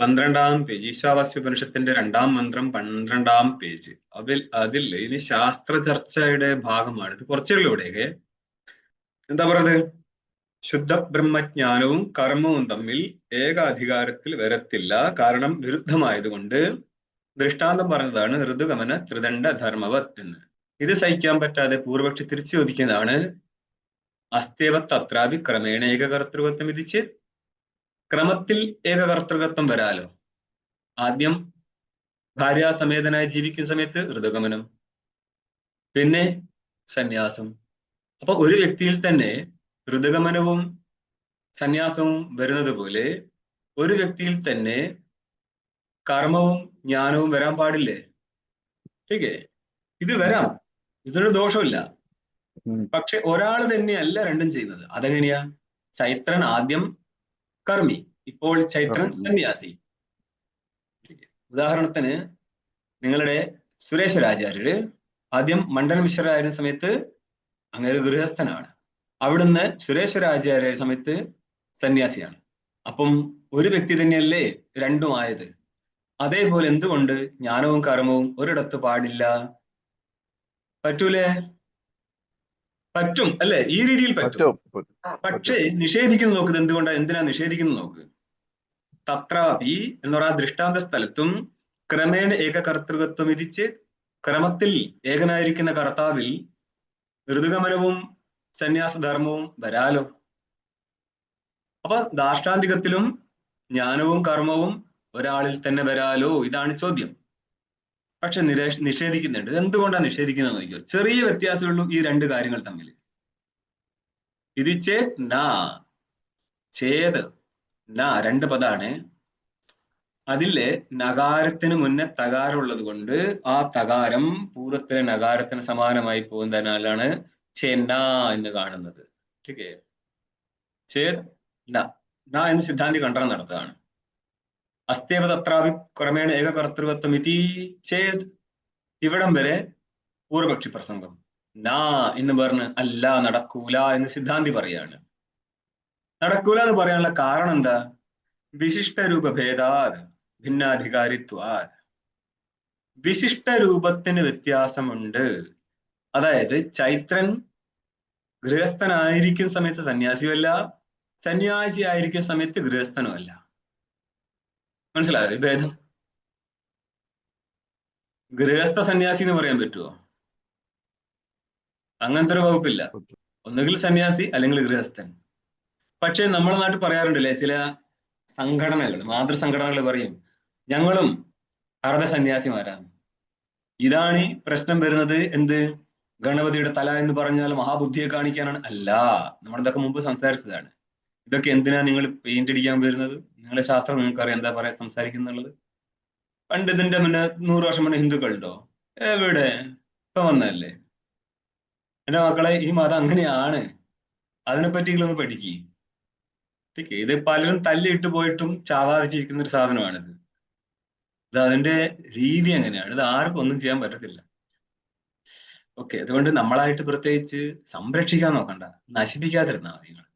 12-ാം page, ഈശാവാസ്യോപനിഷത്തിന്റെ 2-ാം മന്ത്രം 12-ാം page. അതിൽ ഇനി ശാസ്ത്ര ചർച്ചയുടെ ഭാഗമാണ്. ഇത് കുറച്ചേ ഉള്ളൂ ഇവിടെയൊക്കെ. എന്താ പറയുന്നത്? ശുദ്ധ ബ്രഹ്മജ്ഞാനവും കർമ്മവും തമ്മിൽ ഏകാധികാരത്തിൽ വരത്തില്ല, കാരണം വിരുദ്ധമായതുകൊണ്ട്. ദൃഷ്ടാന്തം പറഞ്ഞതാണ് ഋതുഗമന ത്രിദണ്ഡ ധർമ്മവത് എന്ന്. ഇത് സഹിക്കാൻ പറ്റാതെ പൂർവക്ഷി തിരിച്ചു ചോദിക്കുന്നതാണ്, അസ്തേവത്ത് അത്രാപി ക്രമേണ ഏകകർത്തൃകത്വം വിധിച്ച്. ക്രമത്തിൽ ഏകകർത്തൃകത്വം വരാലോ. ആദ്യം ഭാര്യാസമേതനായി ജീവിക്കുന്ന സമയത്ത് ഋതുഗമനം, പിന്നെ സന്യാസം. അപ്പൊ ഒരു വ്യക്തിയിൽ തന്നെ ഋതുഗമനവും സന്യാസവും വരുന്നത് പോലെ ഒരു വ്യക്തിയിൽ തന്നെ കർമ്മവും ജ്ഞാനവും വരാൻ പാടില്ലേ? ടീക്കേ, ഇത് വരാം, ഇതൊരു ദോഷമില്ല. പക്ഷെ ഒരാൾ തന്നെയല്ല രണ്ടും ചെയ്യുന്നത്. അതെങ്ങനെയാ? ചൈത്രൻ ആദ്യം കർമ്മി, ഇപ്പോൾ ചൈത്രൻ സന്യാസി. ഉദാഹരണത്തിന് നിങ്ങളുടെ സുരേശ്വരാചാര്യര് ആദ്യം മണ്ഡല മിശ്രരായിരുന്ന സമയത്ത് അങ്ങനെ ഗൃഹസ്ഥനാണ്. അവിടുന്ന് സുരേശ്വരാചാര്യ സമയത്ത് സന്യാസിയാണ്. അപ്പം ഒരു വ്യക്തി തന്നെയല്ലേ രണ്ടും ആയത്? അതേപോലെ എന്തുകൊണ്ട് ജ്ഞാനവും കർമ്മവും ഒരിടത്ത് പാടില്ല? പറ്റൂലേ? പറ്റും അല്ലെ? ഈ രീതിയിൽ പറ്റും. പക്ഷേ നിഷേധിക്കുന്നു നോക്കുന്നത് എന്തുകൊണ്ടാണ്? എന്തിനാ നിഷേധിക്കുന്നു നോക്ക്. തത്രാപി എന്ന് പറയുന്ന ദൃഷ്ടാന്ത സ്ഥലത്തും ക്രമേണ ഏകകർത്തൃകത്വം വിധിച്ച് ക്രമത്തിൽ ഏകനായിരിക്കുന്ന കർത്താവിൽ ഋതുഗമനവും സന്യാസധർമ്മവും വരാലോ. അപ്പൊ ദാഷ്ടാന്തികത്തിലും ജ്ഞാനവും കർമ്മവും ഒരാളിൽ തന്നെ വരാലോ, ഇതാണ് ചോദ്യം. പക്ഷെ നിഷേധിക്കുന്നുണ്ട്. എന്തുകൊണ്ടാണ് നിഷേധിക്കുന്നത് നോക്കിയോ. ചെറിയ വ്യത്യാസമുള്ളൂ ഈ രണ്ട് കാര്യങ്ങൾ തമ്മിൽ. ഇത് ചേത് നാ, ചേത് നാ രണ്ട് പദാണ്. അതിലെ നഗാരത്തിന് മുന്നേ തകാരമുള്ളത് കൊണ്ട് ആ തകാരം പൂർവ്വത്തിലെ നഗാരത്തിന് സമാനമായി പോകുന്നതിനാലാണ് ചെന്ന എന്ന് കാണുന്നത്. ഓക്കെ, ചേത് ന എന്ന് സിദ്ധാന്തി ഖണ്ഡനം നടത്തുകയാണ്. അസ്തേവ തത്രാവി ക്രമേണ ഏകകർത്തൃകത്വം ഇതി ചേത്, ഇവിടം വരെ പൂർവപക്ഷി പ്രസംഗം. നാ എന്ന് പറഞ്ഞ് അല്ല, നടക്കൂല എന്ന് സിദ്ധാന്തി പറയാണ്. നടക്കൂല എന്ന് പറയാനുള്ള കാരണം എന്താ? വിശിഷ്ട രൂപഭേദാത് ഭിന്നാധികാരിത്വാത്. വിശിഷ്ട രൂപത്തിന് വ്യത്യാസമുണ്ട്. അതായത് ചൈത്രൻ ഗൃഹസ്ഥനായിരിക്കുന്ന സമയത്ത് സന്യാസിയുമല്ല, സന്യാസി ആയിരിക്കുന്ന സമയത്ത് ഗൃഹസ്ഥനുമല്ല. മനസ്സിലായോ ഭേദം? ഗൃഹസ്ഥ സന്യാസി എന്ന് പറയാൻ പറ്റുമോ? അങ്ങനത്തെ ഒരു വകുപ്പില്ല. ഒന്നുകിൽ സന്യാസി അല്ലെങ്കിൽ ഗൃഹസ്ഥൻ. പക്ഷെ നമ്മുടെ നാട്ടിൽ പറയാറുണ്ടല്ലേ, ചില സംഘടനകൾ, മാതൃസംഘടനകൾ പറയും ഞങ്ങളും അർദ്ധ സന്യാസിമാരാണ്. ഇതാണ് ഈ പ്രശ്നം വരുന്നത്. എന്ത്? ഗണപതിയുടെ തല എന്ന് പറഞ്ഞാൽ മഹാബുദ്ധിയെ കാണിക്കാനാണ്? അല്ല, നമ്മളിതൊക്കെ മുമ്പ് സംസാരിച്ചതാണ്. ഇതൊക്കെ എന്തിനാ നിങ്ങൾ പെയിന്റ് അടിക്കാൻ വരുന്നത്? നിങ്ങളുടെ ശാസ്ത്രം നിങ്ങൾക്കറിയാം എന്താ പറയാ സംസാരിക്കുന്നുള്ളത്. പണ്ട് ഇതിന്റെ മുന്നേ 100 വർഷം മുന്നേ ഹിന്ദുക്കളുണ്ടോ? എവിടെ? ഇപ്പൊ വന്നതല്ലേ. എന്റെ മക്കളെ, ഈ മതം അങ്ങനെയാണ്. അതിനെപ്പറ്റിയെങ്കിലും പഠിക്കുക. ഇത് പലരും തല്ലിയിട്ട് പോയിട്ടും ചാവാതിച്ചിരിക്കുന്ന ഒരു സാധനമാണിത്. ഇത് അതിന്റെ രീതി എങ്ങനെയാണ്. ഇത് ആർക്കും ഒന്നും ചെയ്യാൻ പറ്റത്തില്ല. ഓക്കെ, അതുകൊണ്ട് നമ്മളായിട്ട് പ്രത്യേകിച്ച് സംരക്ഷിക്കാൻ നോക്കണ്ട, നശിപ്പിക്കാതിരുന്നാൽ മതി. നിങ്ങൾ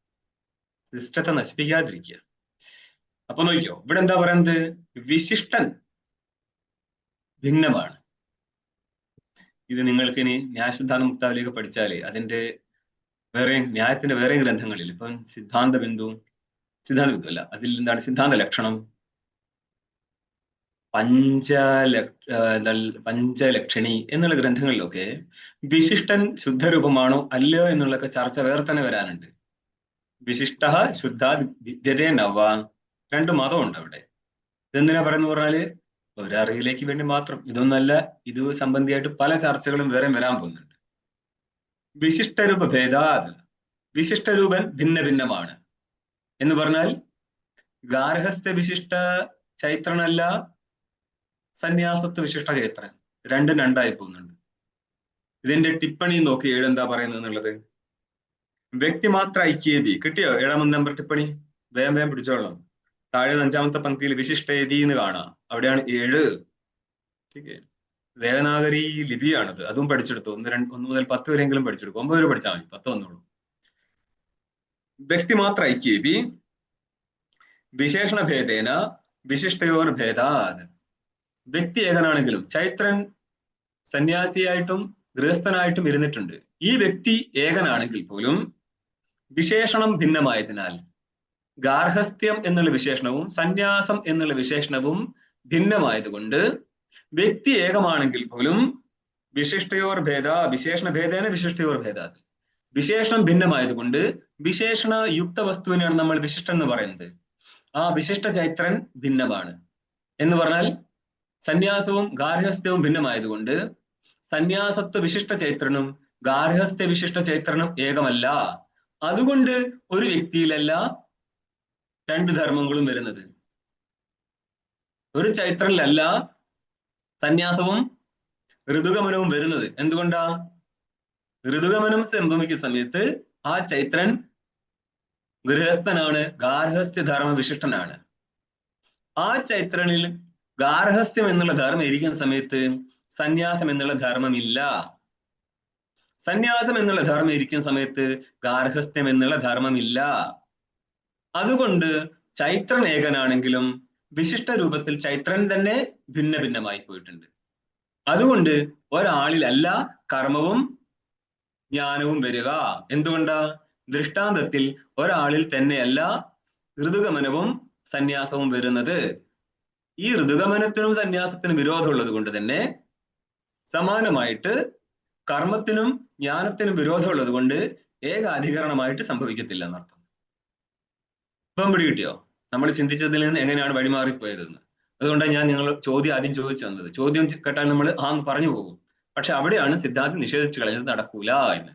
സിസ്റ്റത്തെ നശിപ്പിക്കാതിരിക്കുക. അപ്പൊ നോക്കിയോ, ഇവിടെ എന്താ പറയുന്നത്? വിശിഷ്ടൻ ഭിന്നമാണ്. ഇത് നിങ്ങൾക്ക് ഇനി ന്യായസിദ്ധാന്ത മുക്താവിലേക്ക് പഠിച്ചാലേ അതിന്റെ വേറെ ന്യായത്തിന്റെ വേറെ ഗ്രന്ഥങ്ങളിൽ, ഇപ്പം സിദ്ധാന്ത ബിന്ദു അല്ല, അതിൽ എന്താണ് സിദ്ധാന്ത ലക്ഷണം, പഞ്ചലക്ഷണി എന്നുള്ള ഗ്രന്ഥങ്ങളിലൊക്കെ വിശിഷ്ടൻ ശുദ്ധരൂപമാണോ അല്ലയോ എന്നുള്ളൊക്കെ ചർച്ച വേറെ തന്നെ വരാനുണ്ട്. വിശിഷ്ട ശുദ്ധ വിദ്യതേ നവ, രണ്ട് മതമുണ്ട് അവിടെ. ഇതെന്തിനാ പറയുന്നത് പറഞ്ഞാല് ഒരറിവിലേക്ക് വേണ്ടി മാത്രം. ഇതൊന്നല്ല, ഇത് സംബന്ധിയായിട്ട് പല ചർച്ചകളും വേറെ വരാൻ പോകുന്നുണ്ട്. വിശിഷ്ടരൂപ ഭേദാത്, വിശിഷ്ടരൂപൻ ഭിന്ന ഭിന്നമാണ് എന്ന് പറഞ്ഞാൽ ഗാർഹസ്ഥ വിശിഷ്ട ചൈത്രനല്ല, സന്യാസത്വ വിശിഷ്ട ചൈത്രൻ, രണ്ടും രണ്ടായി പോകുന്നുണ്ട്. ഇതിന്റെ ടിപ്പണി നോക്കി ഏഴെന്താ പറയുന്നത് എന്നുള്ളത്. വ്യക്തിമാത്ര ഐക്യേതി കിട്ടിയോ? 7-ാം നമ്പർ ടിപ്പണി വേഗം വേഗം പിടിച്ചോളാം. താഴെ 5-ാമത്തെ പങ്ക്തിയിൽ വിശിഷ്ടേതി എന്ന് കാണാം. അവിടെയാണ് 7. ദേവനാഗരി ലിപിയാണത്. അതും പഠിച്ചെടുത്തു. 1 മുതൽ 10 വരെയെങ്കിലും പഠിച്ചെടുക്കും. 9 വരെ പഠിച്ചാൽ മതി, 10 വന്നോളൂ. വ്യക്തിമാത്ര ഐക്യേതി വിശേഷണ ഭേദേന വിശിഷ്ടയോർ ഭേദാത്. വ്യക്തി ഏകനാണെങ്കിലും ചൈത്രൻ സന്യാസിയായിട്ടും ഗൃഹസ്ഥനായിട്ടും ഇരുന്നിട്ടുണ്ട്. ഈ വ്യക്തി ഏകനാണെങ്കിൽ പോലും വിശേഷണം ഭിന്നമായതിനാൽ ഗാർഹസ്ഥ്യം എന്നുള്ള വിശേഷണവും സന്യാസം എന്നുള്ള വിശേഷണവും ഭിന്നമായതുകൊണ്ട് വ്യക്തി ഏകമാണെങ്കിൽ പോലും വിശിഷ്ടയോർ ഭേദ വിശേഷണ ഭേദേന വിശിഷ്ടയോർ ഭേദ വിശേഷണം ഭിന്നമായതുകൊണ്ട് വിശേഷണ യുക്ത വസ്തുവിനെയാണ് നമ്മൾ വിശിഷ്ടം എന്ന് പറയുന്നത്. ആ വിശിഷ്ട ചൈത്രൻ ഭിന്നമാണ് എന്ന് പറഞ്ഞാൽ സന്യാസവും ഗാർഹസ്ഥ്യവും ഭിന്നമായതുകൊണ്ട് സന്യാസത്വ വിശിഷ്ട ചൈത്രനും ഗാർഹസ്ഥ്യ വിശിഷ്ട ചൈത്രനും ഏകമല്ല. അതുകൊണ്ട് ഒരു വ്യക്തിയിലല്ല രണ്ട് ധർമ്മങ്ങളും വരുന്നത്. ഒരു ചൈത്രനിലല്ല സന്യാസവും ഋതുഗമനവും വരുന്നത്. എന്തുകൊണ്ടാ? ഋതുഗമനം സംഭവിക്കുന്ന സമയത്ത് ആ ചൈത്രൻ ഗൃഹസ്ഥനാണ്, ഗാർഹസ്ഥ്യ ധർമ്മ വിശിഷ്ടനാണ്. ആ ചൈത്രനിൽ ഗാർഹസ്ഥ്യം എന്നുള്ള ധർമ്മം ഇരിക്കുന്ന സമയത്ത് സന്യാസം എന്നുള്ള ധർമ്മമില്ല. സന്യാസം എന്നുള്ള ധർമ്മം ഇരിക്കുന്ന സമയത്ത് ഗാർഹസ്ഥ്യം എന്നുള്ള ധർമ്മമില്ല. അതുകൊണ്ട് ചൈത്രൻ ഏകനാണെങ്കിലും വിശിഷ്ട രൂപത്തിൽ ചൈത്രൻ തന്നെ ഭിന്ന ഭിന്നമായി പോയിട്ടുണ്ട്. അതുകൊണ്ട് ഒരാളിലല്ല കർമ്മവും ജ്ഞാനവും വരിക. എന്തുകൊണ്ടാ? ദൃഷ്ടാന്തത്തിൽ ഒരാളിൽ തന്നെയല്ല ഋതുഗമനവും സന്യാസവും വരുന്നത്. ഈ ഋതുഗമനത്തിനും സന്യാസത്തിനും വിരോധമുള്ളത് കൊണ്ട് തന്നെ സമാനമായിട്ട് കർമ്മത്തിനും ജ്ഞാനത്തിനും വിരോധമുള്ളത് കൊണ്ട് ഏകാധികരണമായിട്ട് സംഭവിക്കത്തില്ല എന്നർത്ഥം. ഇപ്പം പിടി കിട്ടിയോ? നമ്മൾ ചിന്തിച്ചതിൽ നിന്ന് എങ്ങനെയാണ് വഴിമാറിപ്പോയതെന്ന്. അതുകൊണ്ടാണ് ഞാൻ നിങ്ങൾ ചോദ്യം ആദ്യം ചോദിച്ചു തന്നത്. ചോദ്യം കേട്ടാൽ നമ്മൾ പറഞ്ഞു പോകും. പക്ഷെ അവിടെയാണ് സിദ്ധാന്തം നിഷേധിച്ചു കളഞ്ഞത്, നടക്കൂല എന്ന്.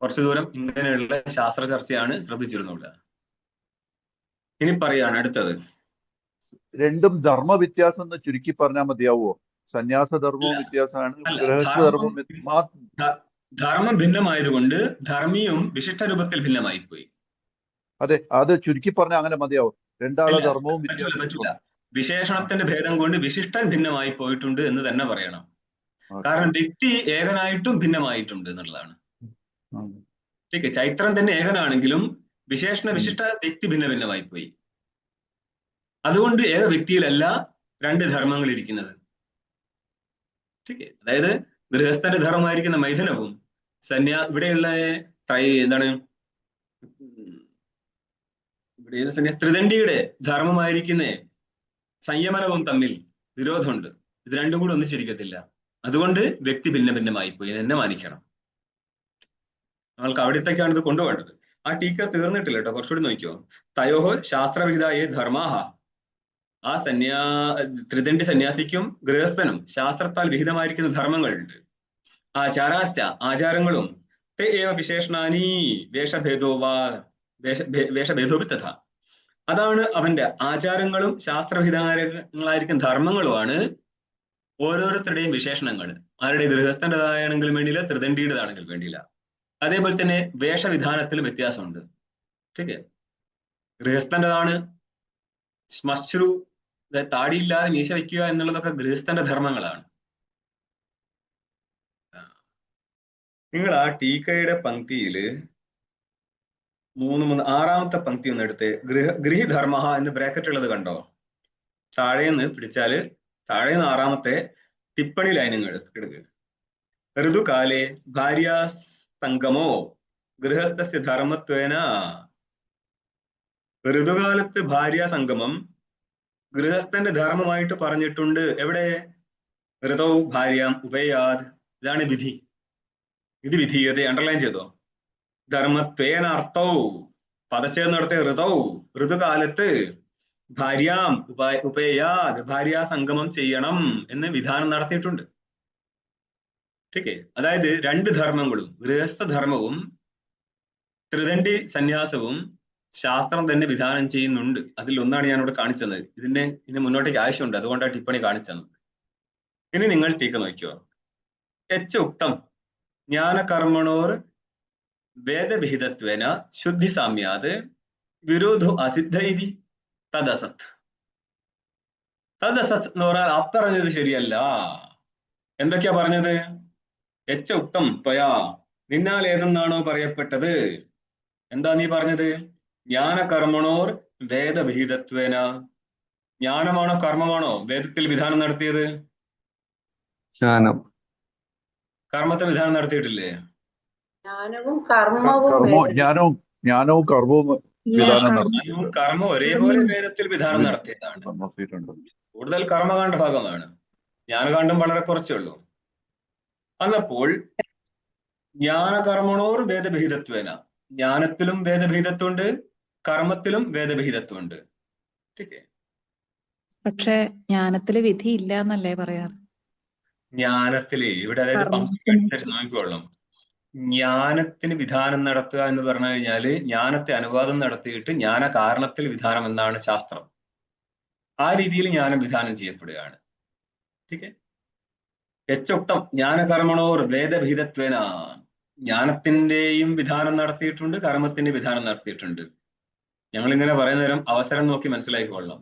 കുറച്ചു ദൂരം ഇങ്ങനെയുള്ള ശാസ്ത്ര ചർച്ചയാണ് ശ്രദ്ധിച്ചിരുന്നുള്ളത്. ഇനി പറയാണ് അടുത്തത്. രണ്ടും ധർമ്മ വ്യത്യാസം എന്ന് ചുരുക്കി പറഞ്ഞാൽ മതിയാവോ? സന്യാസ ധർമ്മവും വ്യത്യാസമാണ്, ഗൃഹസ്ഥ ധർമ്മം. ധർമ്മം ഭിന്നമായതുകൊണ്ട് ധർമ്മിയും വിശിഷ്ട രൂപത്തിൽ ഭിന്നമായി പോയി. അതെ, അത് ചുരുക്കി പറഞ്ഞാൽ അങ്ങനെ മതിയാവും. രണ്ടാളെ ധർമ്മവും പറ്റില്ല. വിശേഷണത്തിന്റെ ഭേദം കൊണ്ട് വിശിഷ്ടൻ ഭിന്നമായി പോയിട്ടുണ്ട് എന്ന് തന്നെ പറയണം. കാരണം വ്യക്തി ഏകനായിട്ടും ഭിന്നമായിട്ടുണ്ട് എന്നുള്ളതാണ്. ചൈത്രൻ തന്നെ ഏകനാണെങ്കിലും വിശേഷണ വിശിഷ്ട വ്യക്തി ഭിന്ന ഭിന്നമായി പോയി. അതുകൊണ്ട് ഏക വ്യക്തിയിലല്ല രണ്ട് ധർമ്മങ്ങൾ ഇരിക്കുന്നത്. അതായത് ഗൃഹസ്ഥന്റെ ധർമ്മമായിരിക്കുന്ന മൈഥുനവും ഇവിടെയുള്ള എന്താണ് ഇവിടെ ത്രിദണ്ഡിയുടെ ധർമ്മമായിരിക്കുന്ന സംയമനവും തമ്മിൽ വിരോധമുണ്ട്. ഇത് രണ്ടും കൂടി ഒന്നിച്ചിരിക്കത്തില്ല. അതുകൊണ്ട് വ്യക്തി ഭിന്ന ഭിന്നമായി പോയി എന്നെ മാനിക്കണം. നമ്മൾക്ക് അവിടത്തേക്കാണ് ഇത് കൊണ്ടുപോകേണ്ടത്. ആ ടീക്ക തീർന്നിട്ടില്ല കേട്ടോ, കുറച്ചുകൂടി നോക്കിയോ. തയോഹോ ശാസ്ത്രവിഹിതായ ധർമാഹ. ആ ത്രിദണ്ഡി സന്യാസിക്കും ഗൃഹസ്ഥനും ശാസ്ത്രത്താൽ വിഹിതമായിരിക്കുന്ന ധർമ്മങ്ങളുണ്ട്. ആചാരാശ്ച ആചാരങ്ങളും തേ ഏവ വിശേഷണാനി വേഷഭേദോപി തഥ. അതാണ് അവന്റെ ആചാരങ്ങളും ശാസ്ത്രവിഹിതങ്ങളായിരിക്കുന്ന ധർമ്മങ്ങളുമാണ് ഓരോരുത്തരുടെയും വിശേഷണങ്ങൾ. ആരുടെ? ഗൃഹസ്ഥൻ്റെതാണെങ്കിലും വേണ്ടിയില്ല, ത്രിദണ്ഡിയുടേതാണെങ്കിൽ വേണ്ടിയില്ല. അതേപോലെ തന്നെ വേഷവിധാനത്തിലും വ്യത്യാസമുണ്ട്. ठीक है. ഗൃഹസ്ഥൻ്റെതാണ് ശ്മശ്രു, താടിയില്ലാതെ മീശ വയ്ക്കുക എന്നുള്ളതൊക്കെ ഗൃഹസ്ഥന്റെ ധർമ്മങ്ങളാണ്. നിങ്ങൾ ആ ടീക്കയുടെ പങ്ക്തിയില് ആറാമത്തെ പങ്ക്തി ഒന്ന് എടുത്ത് ഗൃഹിധർമ്മ എന്ന് ബ്രാക്കറ്റ് ഉള്ളത് കണ്ടോ? താഴേന്ന് പിടിച്ചാല് താഴേന്ന് ആറാമത്തെ ടിപ്പണി ലൈനുകൾ എടുക്കുക. ഋതുകാലേ ഭാര്യാസംഗമോ ഗൃഹസ്ഥസ്യ ധർമ്മത്വേന. ഋതുകാലത്ത് ഭാര്യാസംഗമം ഗൃഹസ്ഥന്റെ ധർമ്മമായിട്ട് പറഞ്ഞിട്ടുണ്ട്. എവിടെ? ഋതൗ ഭാര്യാം ഉപയാത്. ഇതാണ് വിധി. ഇത് വിധീയത അണ്ടർലൈൻ ചെയ്തോ. ധർമ്മത്വേന അർത്ഥൗ പദച്ഛേദം നടത്തിയ ഋതൗ ഋതുകാലത്ത് ഭാര്യാം ഉപയാത് ഭാര്യാസംഗമം ചെയ്യണം എന്ന് വിധാനം നടത്തിയിട്ടുണ്ട്. ठीक है. അതായത് രണ്ട് ധർമ്മങ്ങളും ഗൃഹസ്ഥ ധർമ്മവും ത്രിദണ്ഡി സന്യാസവും ശാസ്ത്രം തന്നെ വിധാനം ചെയ്യുന്നുണ്ട്. അതിൽ ഒന്നാണ് ഞാൻ ഇവിടെ കാണിച്ചു തന്നത്. ഇതിന് മുന്നോട്ടേക്ക് ആവശ്യമുണ്ട്, അതുകൊണ്ടാണ് ടിപ്പണി കാണിച്ചു തന്നത്. ഇനി നിങ്ങൾ ടീക്ക നോക്കിയോ. എച്ച് ഉക്തം ജ്ഞാനകർമ്മണോർ വേദവിഹിതത്വേന ശുദ്ധി സാമ്യാത് വിരോധോ അസിദ്ധ ഇതി തദസത്. തദസത് എന്ന് പറഞ്ഞാൽ അപ്പറഞ്ഞത് ശരിയല്ല. എന്തൊക്കെയാ പറഞ്ഞത്? എച്ച ഉക്തം ത്വയാ, നിന്നാൽ ഏതെന്നാണോ പറയപ്പെട്ടത്? എന്താ നീ പറഞ്ഞത്? ജ്ഞാനകർമ്മണോർ വേദവിഹിതത്വേന. ജ്ഞാനമാണോ കർമ്മമാണോ വേദത്തിൽ വിധാനം നടത്തിയത്? ജ്ഞാനം. കർമ്മത്തെ വിധാനം നടത്തിയിട്ടില്ലേ? ജ്ഞാനവും കർമ്മവും ജ്ഞാനവും കർമ്മവും വിധാനം നടത്തി ജ്ഞാനവും കർമ്മവും ഒരേപോലെ വേദത്തിൽ വിധാനം നടത്തിയതാണ്. നടത്തിയിട്ടുണ്ട്. കൂടുതൽ കർമ്മകാണ്ഡ ഭാഗമാണ്, ജ്ഞാനകാന്ഡം വളരെ കുറച്ചേ ഉള്ളൂ. അന്നപ്പോൾ ജ്ഞാനകർമ്മണോർ വേദവിഹിതത്വേന, ജ്ഞാനത്തിലും വേദവിഹിതത്വമുണ്ട്, കർമ്മത്തിലും വേദവിഹിതത്വമുണ്ട്. ടീക്കേ. പക്ഷെ ജ്ഞാനത്തില് വിധി ഇല്ല എന്നല്ലേ പറയാറ്? ജ്ഞാനത്തില് ഇവിടെ അതായത് കർമ്മത്തിന് പങ്ക്തി നോക്കിക്കൊള്ളണം. ജ്ഞാനത്തിന് വിധാനം നടത്തുക എന്ന് പറഞ്ഞു കഴിഞ്ഞാല് ജ്ഞാനത്തെ അനുവാദം നടത്തിയിട്ട് ജ്ഞാന കാരണത്തിൽ വിധാനം എന്നാണ് ശാസ്ത്രം. ആ രീതിയിൽ ജ്ഞാനം വിധാനം ചെയ്യപ്പെടുകയാണ്. ടീക്കേ. യച്ചോക്തം ജ്ഞാനകർമ്മണോർ വേദവിഹിതത്വേന, ജ്ഞാനത്തിന്റെയും വിധാനം നടത്തിയിട്ടുണ്ട്, കർമ്മത്തിന്റെ വിധാനം നടത്തിയിട്ടുണ്ട്. ഞങ്ങൾ ഇങ്ങനെ പറയുന്ന നേരം അവസരം നോക്കി മനസ്സിലാക്കിക്കൊള്ളാം.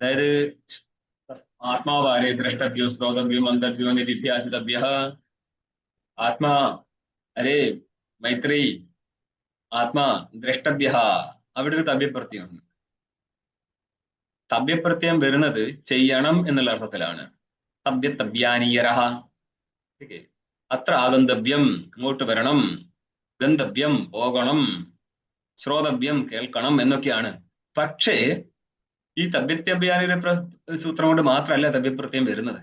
അതായത് ആത്മാവാരെ ദ്രഷ്ടവ്യോ ശ്രോതവ്യോ മന്തവ്യോ നിധിധ്യാസിതവ്യ. ആത്മാ അരേ മൈത്രി, ആത്മാ ദ്രഷ്ടവ്യ. അവിടെ ഒരു തവ്യപ്രത്യയമുണ്ട്. തവ്യപ്രത്യയം വരുന്നത് ചെയ്യണം എന്നുള്ള അർത്ഥത്തിലാണ്. തവ്യതവ്യാനീയരഃ. അത്ര ആഗന്തവ്യം, അങ്ങോട്ട് വരണം, ഗന്തവ്യം പോകണം, ശ്രോതവ്യം കേൾക്കണം എന്നൊക്കെയാണ്. പക്ഷേ ഈ തവ്യത്യഭ്യാനീയ സൂത്രം കൊണ്ട് മാത്രമല്ല തവ്യപ്രത്യയം വരുന്നത്.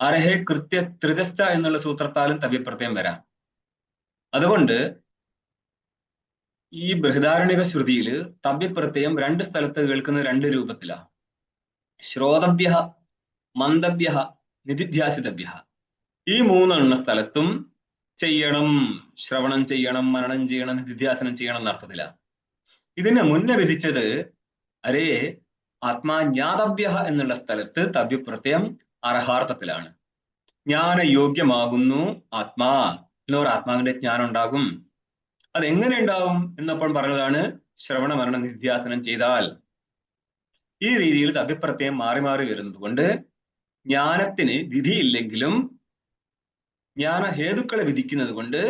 അർഹേ കൃത്യ ത്രിജശ്ച എന്നുള്ള സൂത്രത്താലും തവ്യപ്രത്യയം വരാം. അതുകൊണ്ട് ഈ ബൃഹദാരണ്യക ശ്രുതിയിൽ തവ്യപ്രത്യയം രണ്ട് സ്ഥലത്ത് കേൾക്കുന്ന രണ്ട് രൂപത്തിലാണ്. ശ്രോതവ്യ, മന്തവ്യ, നിധിധ്യാസിതവ്യ. ഈ മൂന്നെണ്ണ സ്ഥലത്തും ചെയ്യണം, ശ്രവണം ചെയ്യണം, മനനം ചെയ്യണം, നിധിധ്യാസനം ചെയ്യണം എന്ന അർത്ഥത്തിലാണ്. ഇതിനെ മുന്നേ വിധിച്ചത് അരേ ആത്മാജ്ഞാതവ്യ എന്നുള്ള സ്ഥലത്ത് തവ്യപ്രത്യയം അർഹാർത്ഥത്തിലാണ്. ജ്ഞാനയോഗ്യമാകുന്നു ആത്മാ, എന്നൊരു ആത്മാവിന്റെ ജ്ഞാനം ഉണ്ടാകും. അതെങ്ങനെ ഉണ്ടാവും എന്നപ്പോൾ പറഞ്ഞതാണ് ശ്രവണ മരണ നിധ്യാസനം ചെയ്താൽ. ഈ രീതിയിൽ തവ്യപ്രത്യയം മാറി മാറി വരുന്നത് കൊണ്ട് ജ്ഞാനത്തിന് വിധിയില്ലെങ്കിലും ജ്ഞാന ഹേതുക്കളെ വിധിക്കുന്നത് കൊണ്ട്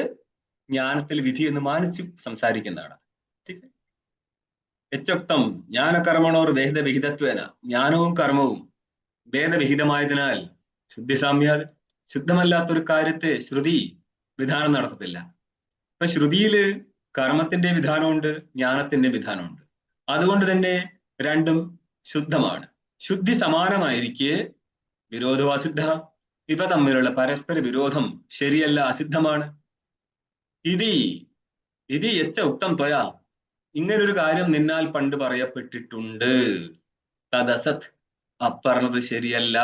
ജ്ഞാനത്തിൽ വിധി എന്ന് മാനിച്ച് സംസാരിക്കുന്നതാണ്. യച്ചോക്തം ജ്ഞാനകർമ്മണോർ വേദവിഹിതത്വേന, ജ്ഞാനവും കർമ്മവും വേദവിഹിതമായതിനാൽ ശുദ്ധിസാമ്യാത്, ശുദ്ധമല്ലാത്തൊരു കാര്യത്തെ ശ്രുതി വിധാനം നടത്തത്തില്ല. അപ്പൊ ശ്രുതിയില് കർമ്മത്തിന്റെ വിധാനമുണ്ട്, ജ്ഞാനത്തിന്റെ വിധാനമുണ്ട്. അതുകൊണ്ട് തന്നെ രണ്ടും ശുദ്ധമാണ്. ശുദ്ധി സമാനമായിരിക്കെ വിരോധവും അസിദ്ധ, ഇവ തമ്മിലുള്ള പരസ്പര വിരോധം ശരിയല്ല, അസിദ്ധമാണ്. ഇതി യച്ച ഉക്തം ത്വയാ, ഇങ്ങനൊരു കാര്യം നിന്നാൽ പണ്ട് പറയപ്പെട്ടിട്ടുണ്ട്. തദസത്, അപ്പറഞ്ഞത് ശരിയല്ല.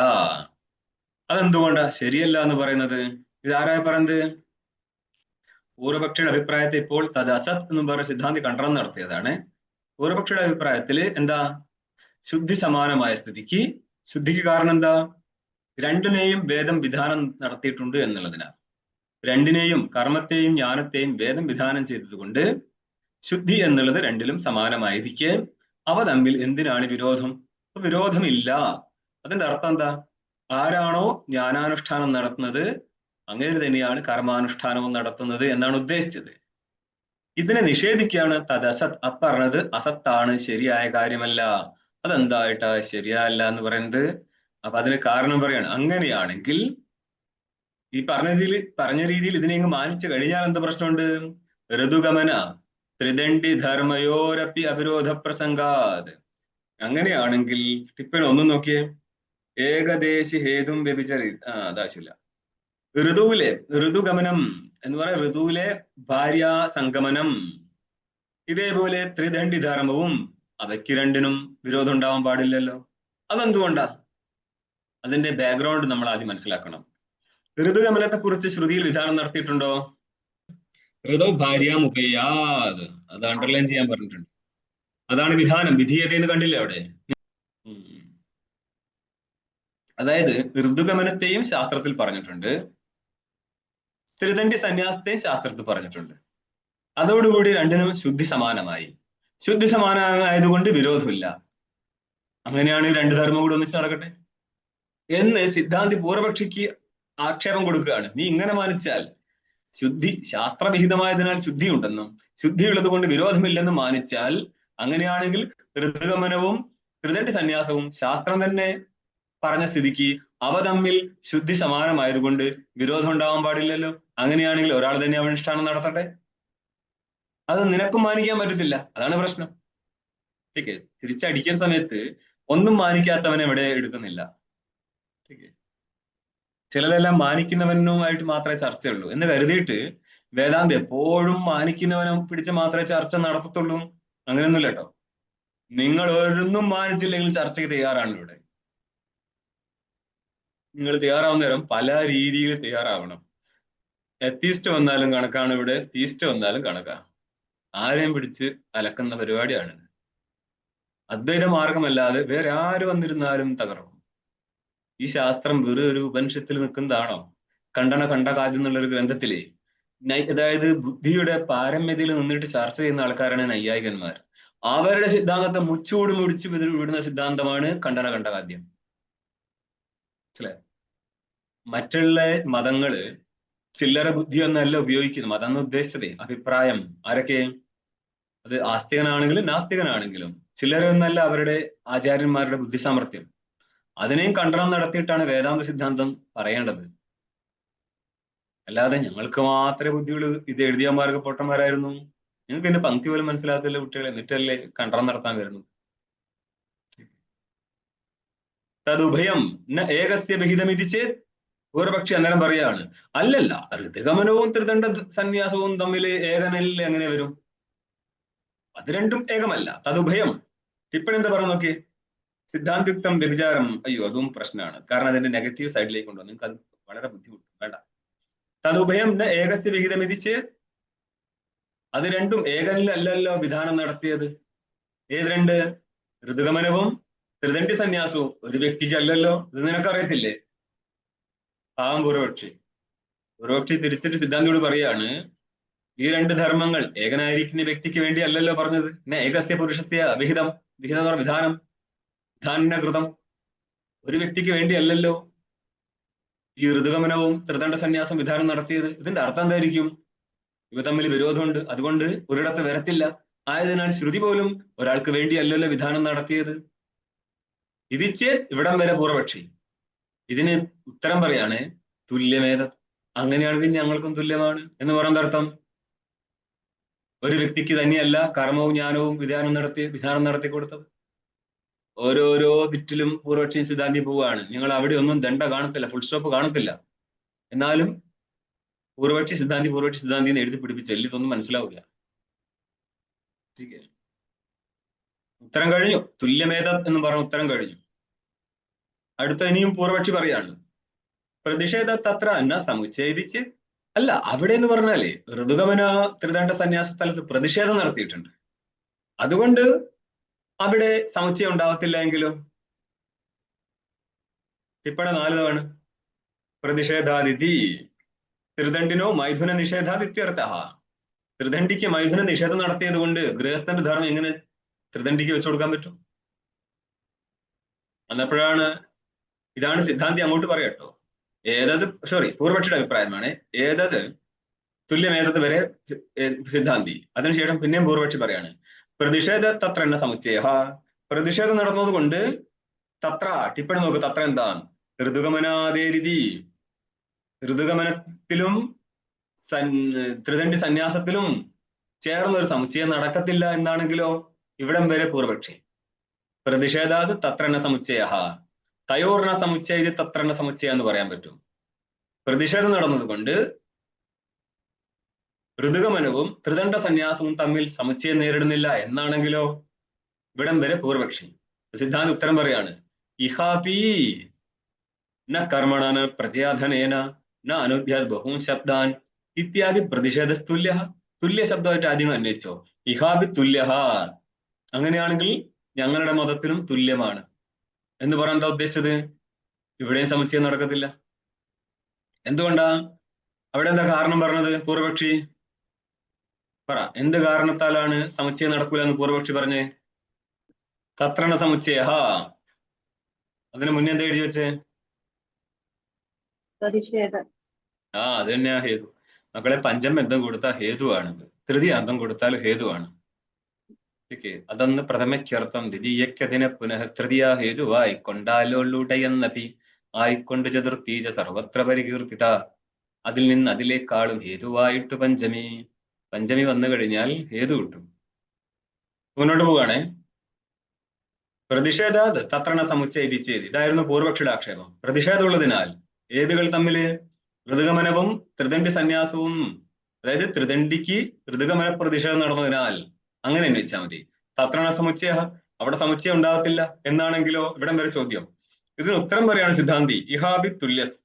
അതെന്തുകൊണ്ടാ ശരിയല്ല എന്ന് പറയുന്നത്? ഇതാരായി പറയുന്നത്? പൂർവപക്ഷിയുടെ അഭിപ്രായത്തെ ഇപ്പോൾ തദസത് എന്നും പറഞ്ഞ സിദ്ധാന്തി ഖണ്ഡനം നടത്തിയതാണ്. പൂർവപക്ഷിയുടെ അഭിപ്രായത്തിൽ എന്താ? ശുദ്ധി സമാനമായ സ്ഥിതിക്ക്, ശുദ്ധിക്ക് കാരണം എന്താ? രണ്ടിനെയും വേദം വിധാനം നടത്തിയിട്ടുണ്ട് എന്നുള്ളതിനാണ്. രണ്ടിനെയും, കർമ്മത്തെയും ജ്ഞാനത്തെയും വേദം വിധാനം ചെയ്തതുകൊണ്ട് ശുദ്ധി എന്നുള്ളത് രണ്ടിലും സമാനമായിരിക്കെ അവ തമ്മിൽ എന്തിനാണ് വിരോധം? വിരോധമില്ല. അതിന്റെ അർത്ഥം എന്താ? ആരാണോ ജ്ഞാനാനുഷ്ഠാനം നടത്തുന്നത് അങ്ങനെ തന്നെയാണ് കർമാനുഷ്ഠാനവും നടത്തുന്നത് എന്നാണ് ഉദ്ദേശിച്ചത്. ഇതിനെ നിഷേധിക്കുകയാണ് തദസത്, അപ്പറഞ്ഞത് അസത്താണ്, ശരിയായ കാര്യമല്ല. അതെന്തായിട്ടാ ശരിയല്ല എന്ന് പറയുന്നത്? അപ്പൊ അതിന് കാരണം പറയാണ്. അങ്ങനെയാണെങ്കിൽ ഈ പറഞ്ഞ രീതിയിൽ ഇതിനെ ഇങ്ങ് മാനിച്ചു കഴിഞ്ഞാൽ എന്ത് പ്രശ്നമുണ്ട്? ഋതുഗമന ത്രിദണ്ഡി ധർമ്മയോരപ്പി അവിരോധ പ്രസംഗാത്. അങ്ങനെയാണെങ്കിൽ ടിപ്പണി ഒന്നും നോക്കിയേ. ഏകദേശി ഹേതും വ്യഭിചരി, അതാശില്ല. ഋതുഗമനം എന്ന് പറയാൻ ഋതുവിലെ ഭാര്യാ സംഗമനം, ഇതേപോലെ ത്രിദണ്ഡി ധർമ്മവും അവയ്ക്ക് രണ്ടിനും വിരോധം ഉണ്ടാവാൻ പാടില്ലല്ലോ. അതെന്തുകൊണ്ടാ? അതിന്റെ ബാക്ക്ഗ്രൗണ്ട് നമ്മൾ ആദ്യം മനസ്സിലാക്കണം. ഋതുഗമനത്തെ കുറിച്ച് ശ്രുതിയിൽ വിധാനം നടത്തിയിട്ടുണ്ടോ? ഋതു ഭാര്യാമുഖയാത്, അത് അണ്ടർലൈൻ ചെയ്യാൻ പറഞ്ഞിട്ടുണ്ട്. അതാണ് വിധാനം. വിധീയതയെന്ന് കണ്ടില്ലേ അവിടെ? അതായത് ഋതുഗമനത്തെയും ശാസ്ത്രത്തിൽ പറഞ്ഞിട്ടുണ്ട്, ത്രിദണ്ഡി സന്യാസത്തെയും ശാസ്ത്രത്തിൽ പറഞ്ഞിട്ടുണ്ട്. അതോടുകൂടി രണ്ടിനും ശുദ്ധി സമാനമായി. ശുദ്ധി സമാനമായതുകൊണ്ട് വിരോധമില്ല. അങ്ങനെയാണ് രണ്ടു ധർമ്മം കൂടി ഒന്നിച്ച് നടക്കട്ടെ എന്ന് സിദ്ധാന്തി പൂർവപക്ഷിക്ക് ആക്ഷേപം കൊടുക്കുകയാണ്. നീ ഇങ്ങനെ മാനിച്ചാൽ ശുദ്ധി ശാസ്ത്രവിഹിതമായതിനാൽ ശുദ്ധിയുണ്ടെന്നും ശുദ്ധിയുള്ളത് കൊണ്ട് വിരോധമില്ലെന്നും മാനിച്ചാൽ, അങ്ങനെയാണെങ്കിൽ ഋതുഗമനവും ത്രിദണ്ഡി സന്യാസവും ശാസ്ത്രം തന്നെ പറഞ്ഞ സ്ഥിതിക്ക് അവ തമ്മിൽ ശുദ്ധി സമാനമായതുകൊണ്ട് വിരോധം ഉണ്ടാവാൻ പാടില്ലല്ലോ. അങ്ങനെയാണെങ്കിൽ ഒരാൾ തന്നെ അവനുഷ്ഠാനം നടത്തട്ടെ. അത് നിനക്കും മാനിക്കാൻ പറ്റത്തില്ല, അതാണ് പ്രശ്നം. ഓക്കെ, തിരിച്ചടിക്കുന്ന സമയത്ത് ഒന്നും മാനിക്കാത്തവനെ ഇവിടെ എടുക്കുന്നില്ല. ചിലതെല്ലാം മാനിക്കുന്നവനുമായിട്ട് മാത്രമേ ചർച്ചയുള്ളൂ എന്ന് കരുതിയിട്ട് വേദാന്ത് എപ്പോഴും മാനിക്കുന്നവനും പിടിച്ച് മാത്രമേ ചർച്ച നടത്തത്തുള്ളൂ, അങ്ങനെയൊന്നുമില്ല കേട്ടോ. നിങ്ങൾ ഒരൊന്നും മാനിച്ചില്ലെങ്കിൽ ചർച്ചയ്ക്ക് തയ്യാറാണ് ഇവിടെ. നിങ്ങൾ തയ്യാറാവുന്ന നേരം പല രീതിയിൽ തയ്യാറാവണം. എത്തീസ്റ്റ് വന്നാലും കണക്കാണ് ഇവിടെ, തീസ്റ്റ് വന്നാലും കണക്കാണ്. ആരെയും പിടിച്ച് അലക്കുന്ന പരിപാടിയാണ്. അദ്വൈത മാർഗമല്ലാതെ വേറെ ആര് വന്നിരുന്നാലും തകർക്കും. ഈ ശാസ്ത്രം വെറും ഒരു ഉപനിഷത്തിൽ നിൽക്കുന്നതാണോ? കണ്ടകാദ്യം എന്നുള്ളൊരു ഗ്രന്ഥത്തിലെ അതായത് ബുദ്ധിയുടെ പാരമ്യതയിൽ നിന്നിട്ട് ചർച്ച ചെയ്യുന്ന ആൾക്കാരാണ് നൈയായികന്മാർ. അവരുടെ സിദ്ധാന്തത്തെ മുച്ചൂട് മുടിച്ച് വിടുന്ന സിദ്ധാന്തമാണ് കണ്ടകാദ്യം. മനസ്സിലായോ? മറ്റുള്ള മതങ്ങള് ചില്ലറ ബുദ്ധി ഒന്നല്ല ഉപയോഗിക്കുന്നത്. മതം എന്ന് ഉദ്ദേശിച്ചതേ അഭിപ്രായം. ആരൊക്കെ? അത് ആസ്തികനാണെങ്കിലും നാസ്തികനാണെങ്കിലും ചില്ലറ ഒന്നല്ല അവരുടെ ആചാര്യന്മാരുടെ ബുദ്ധി സാമർഥ്യം. അതിനെയും ഖണ്ഡനം നടത്തിയിട്ടാണ് വേദാന്ത സിദ്ധാന്തം പറയേണ്ടത്. അല്ലാതെ ഞങ്ങൾക്ക് മാത്രമേ ബുദ്ധിയുള്ളൂ, ഇത് എഴുതിയമാർക്ക് പൊട്ടന്മാരായിരുന്നു, നിങ്ങൾക്ക് എന്റെ പങ്ക്തി പോലും മനസ്സിലാകത്തില്ല കുട്ടികളെ, എന്നിട്ടല്ലേ ഖണ്ഡനം നടത്താൻ വരുന്നത്. തതുഭയം ന ഏകസ്യ വിഹിതമിതി ചേത്. പൂർവപക്ഷി അന്നേരം പറയാണ്, അല്ലല്ല, ഋതുഗമനവും ത്രിദണ്ഡ സന്യാസവും തമ്മിൽ ഏകനിൽ എങ്ങനെ വരും? അത് രണ്ടും ഏകമല്ല. തതുഭയം. ടിപ്പണി എന്താ പറയാൻ നോക്കി? സിദ്ധാന്തിത്വം വ്യഭിചാരം. അയ്യോ, അതും പ്രശ്നമാണ്. കാരണം അതിന്റെ നെഗറ്റീവ് സൈഡിലേക്ക് കൊണ്ടുവന്നു. നിങ്ങൾക്ക് അത് വളരെ ബുദ്ധിമുട്ട് വേണ്ട. തതുഭയം ന ഏകസ്യ വിഹിതമിതി ചേത്. അത് രണ്ടും ഏകനിലല്ലല്ലോ വിധാനം നടത്തിയത്. ഏത് രണ്ട്? ഋതുഗമനവും ത്രിദണ്ഡി സന്യാസവും ഒരു വ്യക്തിക്ക് അല്ലല്ലോ. ഇത് നിനക്കറിയത്തില്ലേ? പൂർവപക്ഷി തിരിച്ചിട്ട് സിദ്ധാന്തിയോട് പറയാണ്, ഈ രണ്ട് ധർമ്മങ്ങൾ ഏകനായിരിക്കുന്ന വ്യക്തിക്ക് വേണ്ടി അല്ലല്ലോ പറഞ്ഞത്. ഏകസ്യ പുരുഷസ്യ വിഹിതം. വിഹിതം എന്ന് പറഞ്ഞ വിധാനം, വിധാനകൃതം. ഒരു വ്യക്തിക്ക് വേണ്ടി അല്ലല്ലോ ഈ ഋതുഗമനവും ത്രിദണ്ഡ സന്യാസം വിധാനം നടത്തിയത്. ഇതിന്റെ അർത്ഥം എന്തായിരിക്കും? ഇവ തമ്മിൽ വിരോധമുണ്ട്, അതുകൊണ്ട് ഒരിടത്ത് വരത്തില്ല. ആയതിനാൽ ശ്രുതി പോലും ഒരാൾക്ക് വേണ്ടി അല്ലല്ലോ വിധാനം നടത്തിയത്. ഇതിച്ച് ഇവിടം വരെ പൂർവപക്ഷി. ഇതിന് ഉത്തരം പറയാണ് തുല്യമേത. അങ്ങനെയാണെങ്കിൽ ഞങ്ങൾക്കും തുല്യമാണ് എന്ന് പറയുന്ന അർത്ഥം ഒരു വ്യക്തിക്ക് തന്നെയല്ല കർമ്മവും ജ്ഞാനവും വിധാനം നടത്തി കൊടുത്തത്. ഓരോരോ ദിറ്റിലും പൂർവപക്ഷി സിദ്ധാന്തി പോവുകയാണ്. നിങ്ങൾ അവിടെ ഒന്നും ദണ്ഡ കാണത്തില്ല, ഫുൾ സ്റ്റോപ്പ് കാണത്തില്ല. എന്നാലും പൂർവപക്ഷി സിദ്ധാന്തി എന്ന് എഴുതി പിടിപ്പിച്ചല്ല, ഇതൊന്നും മനസ്സിലാവില്ല. ഉത്തരം കഴിഞ്ഞു. തുല്യമേത എന്ന് പറഞ്ഞ ഉത്തരം കഴിഞ്ഞു. അടുത്ത ഇനിയും പൂർവപക്ഷി പറയാണ്, പ്രതിഷേധ തത്ര എന്ന സമുച്ചയിച്ച്. അല്ല, അവിടെ എന്ന് പറഞ്ഞാലേ ഋതുഗമന ത്രിദണ്ഡ സന്യാസ സ്ഥലത്ത് പ്രതിഷേധം നടത്തിയിട്ടുണ്ട്, അതുകൊണ്ട് അവിടെ സമുച്ചയം ഉണ്ടാവത്തില്ല എങ്കിലും. ടിപ്പണി 4 തവണ. പ്രതിഷേധാദിതി ത്രിദണ്ഡിനോ മൈഥുന നിഷേധാദിത്യർത്ഥ. ത്രിദണ്ഡിക്ക് മൈഥുന നിഷേധം നടത്തിയത് കൊണ്ട് ഗൃഹസ്ഥന്റെ ധർമ്മം എങ്ങനെ ത്രിദണ്ഡിക്ക് വെച്ചു കൊടുക്കാൻ പറ്റും? എന്നപ്പോഴാണ് ഇതാണ് സിദ്ധാന്തി അങ്ങോട്ട് പറയട്ടോ. പൂർവപക്ഷിയുടെ അഭിപ്രായമാണ്. ഏതത് തുല്യമേതത് വരെ സിദ്ധാന്തി. അതിനുശേഷം പിന്നെയും പൂർവപക്ഷി പറയാണ്, പ്രതിഷേധ തത്ര എന്ന സമുച്ചയ. പ്രതിഷേധം നടന്നത് കൊണ്ട് തത്ര. ടിപ്പണി നോക്ക്, തത്ര എന്താ? ഋതുഗമനാദേരിതി. ഋതുഗമനത്തിലും ത്രിദണ്ഡി സന്യാസത്തിലും ചേർന്നൊരു സമുച്ചയം നടക്കത്തില്ല എന്നാണെങ്കിലോ ഇവിടം വരെ പൂർവപക്ഷി. പ്രതിഷേധാത് തത്രണ്ണ സമുച്ചയ തയോർണ സമുച്ചയ തത്രണ്ണ സമുച്ചയ എന്ന് പറയാൻ പറ്റും. പ്രതിഷേധം നടന്നതുകൊണ്ട് ഋതുഗമനവും ത്രിദണ്ഡ സന്യാസവും തമ്മിൽ സമുച്ചയം നേരിടുന്നില്ല എന്നാണെങ്കിലോ ഇവിടം വരെ പൂർവപക്ഷി. സിദ്ധാന്ത ഉത്തരം പറയാണ്, ഇഹാപി ന കർമ്മണ പ്രചയാധനേന ന അനുദ്യാത് ബഹൂൻ ശബ്ദാൻ ഇത്യാദി പ്രതിഷേധസ്തുല്യ. തുല്യ ശബ്ദമായിട്ട് ആദ്യം അന്വേഷിച്ചോ. ഇഹാപി തുല്യ. അങ്ങനെയാണെങ്കിൽ ഞങ്ങളുടെ മതത്തിലും തുല്യമാണ് എന്ന് പറയാൻ എന്താ ഉദ്ദേശിച്ചത്? ഇവിടെയും സമുച്ചയം നടക്കത്തില്ല. എന്തുകൊണ്ടാ? അവിടെ എന്താ കാരണം പറഞ്ഞത് പൂർവപക്ഷി? പറ, എന്ത് കാരണത്താലാണ് സമുച്ചയം നടക്കൂല എന്ന് പൂർവപക്ഷി പറഞ്ഞേ? തത്രണ സമുച്ചയ. അതിന് മുന്നേ എന്താ എഴുതി വെച്ചേ? പ്രതിഷേധം. അത് തന്നെയാ ഹേതു. മക്കളെ, പഞ്ചം ബന്ധം കൊടുത്താൽ ഹേതുവാണ്, തൃതീയ അന്തം കൊടുത്താൽ ഹേതുവാണ്. ഓക്കെ, അതൊന്ന് പ്രഥമയ്ക്കർത്ഥം, ദ്വിതീയക്കതിനെ പുനഃ തൃതീയ ഹേതുവായി കൊണ്ടാലോളുടയെന്നപി ആയിക്കൊണ്ട് ചതുർത്ഥീജ സർവത്ര പരികീർത്തിത. അതിൽ നിന്ന് അതിലേക്കാളും ഹേതുവായിട്ട് പഞ്ചമി. പഞ്ചമി വന്നു കഴിഞ്ഞാൽ ഹേതു കിട്ടും. മുന്നോട്ട് പോവുകയാണേ. പ്രതിഷേധാത് തത്രണ സമുച്ചയിച്ചേതി. ഇതായിരുന്നു പൂർവപക്ഷിയുടെ ആക്ഷേപം. പ്രതിഷേധമുള്ളതിനാൽ ഏതുകൾ തമ്മില്? ഋതുഗമനവും ത്രിദണ്ഡി സന്യാസവും. അതായത് ത്രിദണ്ഡിക്ക് ഋതുഗമന പ്രതിഷേധം നടന്നതിനാൽ അങ്ങനെ അന്വയിച്ചാൽ മതി. തത്രണ സമുച്ചയ, അവിടെ സമുച്ചയം ഉണ്ടാകത്തില്ല എന്നാണെങ്കിലോ? ഇവിടം വരെ ചോദ്യം. ഇതിന് ഉത്തരം പറയാണ് സിദ്ധാന്തി. ഇഹാബി തുല്യസ്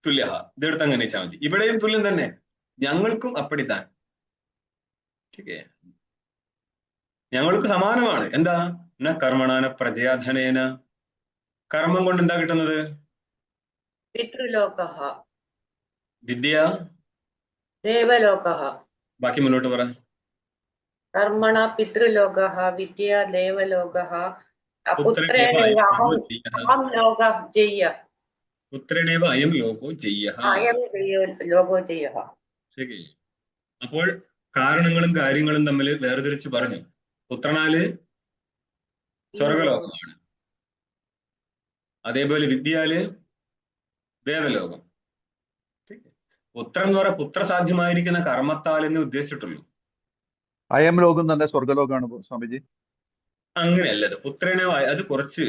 തുല്യ, ഇതെടുത്ത് അങ്ങനെ വെച്ചാൽ മതി. ഇവിടെയും തുല്യം തന്നെ, ഞങ്ങൾക്കും അപ്പടിത്താൻ. ഞങ്ങൾക്ക് സമാനമാണ്. എന്താ? ന കർമ്മണാന പ്രജയാധനേന. കർമ്മം കൊണ്ട് എന്താ കിട്ടുന്നത്? പിതൃലോകഃ വിദ്യ. ദേവലോകഃ. ബാക്കി മുന്നോട്ട് പറ. കർമ്മണ പിതൃലോകഃ വിദ്യ ദേവലോകഃ പുത്രേണ അഹം ലോകഃ ജയ്യ. പുത്രനേവ അയം ലോകോ ജയ്യ. അയം ലോകോ ജയ്യ. ശരി. അപ്പോൾ കാരണങ്ങളും കാര്യങ്ങളും തമ്മിൽ വേർതിരിച്ച് പറഞ്ഞു. പുത്രനാല് സ്വർഗലോകമാണ്, അതേപോലെ വിദ്യയാല് ദേവലോകം. പുത്രൻ എന്ന് പറയാൻ പുത്രസാധ്യമായിരിക്കുന്ന കർമ്മത്താൽ എന്ന് ഉദ്ദേശിച്ചിട്ടുള്ളൂ. അയം ലോകം തന്നെ സ്വർഗലോകമാണ് സ്വാമിജി. അങ്ങനെയല്ലത്. പുത്രനെ അത് കുറച്ച്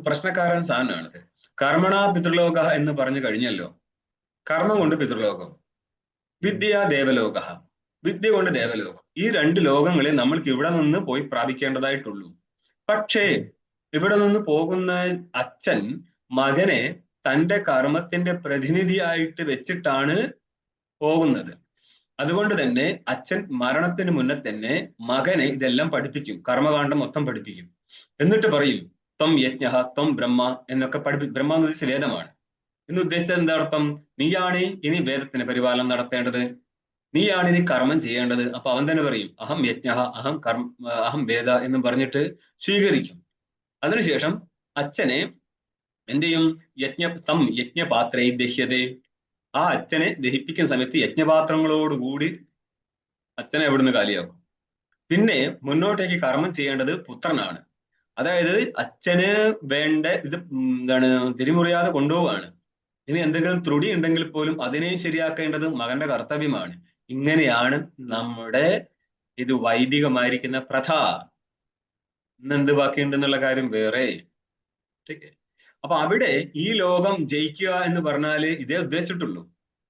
പ്രശ്നക്കാരൻ സാധനമാണത്. കർമ്മണ പിതൃലോക എന്ന് പറഞ്ഞു കഴിഞ്ഞല്ലോ. കർമ്മം കൊണ്ട് പിതൃലോകം, വിദ്യ ദേവലോക, വിദ്യ കൊണ്ട് ദേവലോകം. ഈ രണ്ട് ലോകങ്ങളെ നമ്മൾക്ക് ഇവിടെ നിന്ന് പോയി പ്രാപിക്കേണ്ടതായിട്ടുള്ളൂ. പക്ഷേ ഇവിടെ നിന്ന് പോകുന്ന അച്ഛൻ മകനെ തന്റെ കർമ്മത്തിന്റെ പ്രതിനിധിയായിട്ട് വെച്ചിട്ടാണ് പോകുന്നത്. അതുകൊണ്ട് തന്നെ അച്ഛൻ മരണത്തിന് മുന്നേ തന്നെ മകനെ ഇതെല്ലാം പഠിപ്പിക്കും, കർമ്മകാണ്ഡം മൊത്തം പഠിപ്പിക്കും. എന്നിട്ട് പറയും ത്വം യജ്ഞ ത്വം ബ്രഹ്മ എന്നൊക്കെ ബ്രഹ്മ എന്ന് ഉദ്ദേശിച്ച വേദമാണ്. എന്ന് ഉദ്ദേശിച്ചത് എന്താ അർത്ഥം? നീയാണ് ഇനി വേദത്തിന് പരിപാലനം നടത്തേണ്ടത്, നീയാണ് ഇനി കർമ്മം ചെയ്യേണ്ടത്. അപ്പൊ അവൻ തന്നെ പറയും അഹം യജ്ഞ അഹം വേദ എന്നും പറഞ്ഞിട്ട് സ്വീകരിക്കും. അതിനുശേഷം അച്ഛനെ എന്ത് ചെയ്യും? യജ്ഞപാത്രേ ദഹ്യതേ. ആ അച്ഛനെ ദഹിപ്പിക്കുന്ന സമയത്ത് യജ്ഞപാത്രങ്ങളോടുകൂടി അച്ഛനെ എവിടുന്ന് കാലിയാക്കും. പിന്നെ മുന്നോട്ടേക്ക് കർമ്മം ചെയ്യേണ്ടത് പുത്രനാണ്. അതായത് അച്ഛന് വേണ്ട ഇത് എന്താണ് തിരിമുറിയാതെ കൊണ്ടുപോവാണ്. ഇനി എന്തെങ്കിലും ത്രുടി ഉണ്ടെങ്കിൽ പോലും അതിനെ ശരിയാക്കേണ്ടത് മകന്റെ കർത്തവ്യമാണ്. ഇങ്ങനെയാണ് നമ്മുടെ ഇത് വൈദികമായിരിക്കുന്ന പ്രഥ. ഇന്നെന്ത് ബാക്കിയുണ്ടെന്നുള്ള കാര്യം വേറെ. അപ്പൊ അവിടെ ഈ ലോകം ജയിക്കുക എന്ന് പറഞ്ഞാല് ഇതേ ഉദ്ദേശിച്ചിട്ടുള്ളൂ.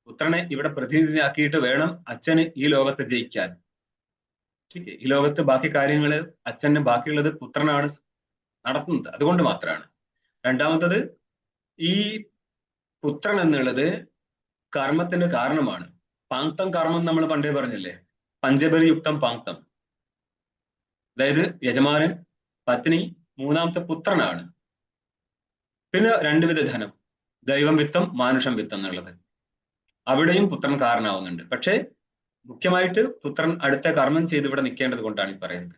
പുത്രനെ ഇവിടെ പ്രതിനിധിയാക്കിയിട്ട് വേണം അച്ഛന് ഈ ലോകത്ത് ജയിക്കാൻ. ഈ ലോകത്ത് ബാക്കി കാര്യങ്ങള് അച്ഛന് ബാക്കിയുള്ളത് പുത്രനാണ് നടത്തുന്നത്. അതുകൊണ്ട് മാത്രമാണ്. രണ്ടാമത്തത്, ഈ പുത്രൻ എന്നുള്ളത് കർമ്മത്തിന്റെ കാരണമാണ്. പാങ്ക്തം കർമ്മം നമ്മൾ പണ്ടേ പറഞ്ഞില്ലേ, പഞ്ചബലിയുക്തം പാങ്ക്തം. അതായത് യജമാനൻ, പത്നി, മൂന്നാമത്തെ പുത്രനാണ്. പിന്നെ രണ്ടുവിധ ധനം, ദൈവം വിത്തം മാനുഷം വിത്തം എന്നുള്ളത്. അവിടെയും പുത്രൻ കാരണമാവുന്നുണ്ട്. പക്ഷെ മുഖ്യമായിട്ട് പുത്രൻ അടുത്ത കർമ്മം ചെയ്ത് ഇവിടെ നിൽക്കേണ്ടത് കൊണ്ടാണ് ഈ പറയുന്നത്.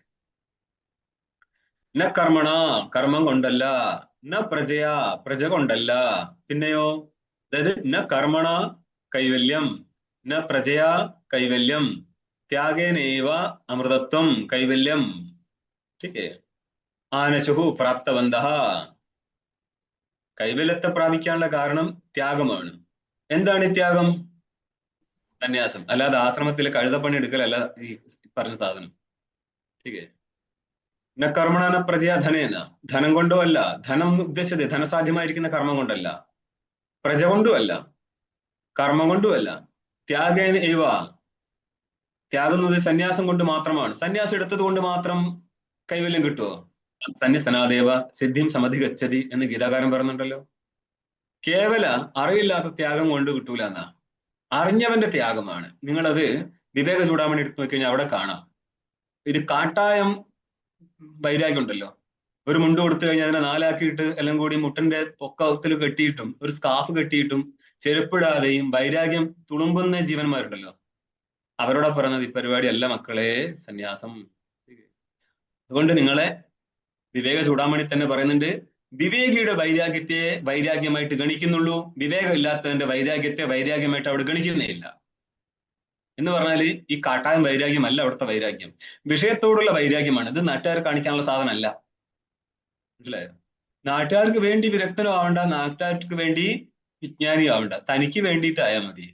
ന കർമ്മണ, കർമ്മം കൊണ്ടല്ല, ന പ്രജയാ, പ്രജ കൊണ്ടല്ല. പിന്നെയോ, അതായത് ന കർമ്മണ കൈവല്യം, ന പ്രജയാ കൈവല്യം, ത്യാഗേനേവ അമൃതത്വം കൈവല്യം. ठीक ആനശുഹു പ്രാപ്തവന്തഃ. കൈവല്യത്തെ പ്രാപിക്കാനുള്ള കാരണം ത്യാഗമാണ്. എന്താണ് ഈ ത്യാഗം? സന്യാസം. അല്ലാതെ ആശ്രമത്തിലെ കഴുതപ്പണി എടുക്കലല്ല ഈ പറഞ്ഞ സാധനം. ठीक ന കർമ്മണ പ്രജയാ ധനേന, ധനം കൊണ്ടോ അല്ല. ധനം ഉദ്ദേശിച്ചത് ധനസാധ്യമായിരിക്കുന്ന കർമ്മം കൊണ്ടല്ല, പ്രജ കൊണ്ടുമല്ല, കർമ്മം കൊണ്ടുമല്ല. ത്യാഗേന ഏവ, ത്യാഗം സന്യാസം കൊണ്ട് മാത്രമാണ്. സന്യാസം എടുത്തത് കൊണ്ട് മാത്രം കൈവല്യം കിട്ടുമോ? സന്യസനാദേവ സിദ്ധിം സമധിഗച്ഛതി എന്ന് ഗീതാകാരൻ പറയുന്നുണ്ടല്ലോ. കേവല അറിവില്ലാത്ത ത്യാഗം കൊണ്ട് കിട്ടൂല എന്നാ, അറിഞ്ഞവന്റെ ത്യാഗമാണ്. നിങ്ങളത് വിവേക ചൂടാമണി എടുത്തു നോക്കിക്കഴിഞ്ഞാൽ അവിടെ കാണാം. ഇത് കാട്ടായം വൈരാഗ്യം ഉണ്ടല്ലോ. ഒരു മുണ്ട് കൊടുത്തു കഴിഞ്ഞാൽ അതിനെ നാലാക്കിയിട്ട് എല്ലാം കൂടി മുട്ടന്റെ പൊക്കത്തിൽ കെട്ടിയിട്ടും ഒരു സ്കാഫ് കെട്ടിയിട്ടും ചെരുപ്പിടാതെയും വൈരാഗ്യം തുളുമ്പുന്ന ജീവന്മാരുണ്ടല്ലോ. അവരോടാ പറയുന്നത് ഈ പരിപാടി അല്ല മക്കളെ, സന്യാസം. അതുകൊണ്ട് നിങ്ങളെ വിവേക ചൂടാമണി തന്നെ പറയുന്നുണ്ട്, വിവേകിയുടെ വൈരാഗ്യത്തെ വൈരാഗ്യമായിട്ട് ഗണിക്കുന്നുള്ളൂ, വിവേകം ഇല്ലാത്തവന്റെ വൈരാഗ്യത്തെ വൈരാഗ്യമായിട്ട് അവിടെ ഗണിക്കുന്നേ ഇല്ല. എന്ന് പറഞ്ഞാൽ ഈ കാട്ടായൻ വൈരാഗ്യം അല്ല അവിടുത്തെ വൈരാഗ്യം, വിഷയത്തോടുള്ള വൈരാഗ്യമാണ്. ഇത് നാട്ടുകാർ കാണിക്കാനുള്ള സാധനമല്ല. മനസ്സിലായോ? നാട്ടുകാർക്ക് വേണ്ടി വിരക്തനും ആവണ്ട, നാട്ടുകാർക്ക് വേണ്ടി വിജ്ഞാനി ആവണ്ട, തനിക്ക് വേണ്ടിയിട്ടായാൽ മതി.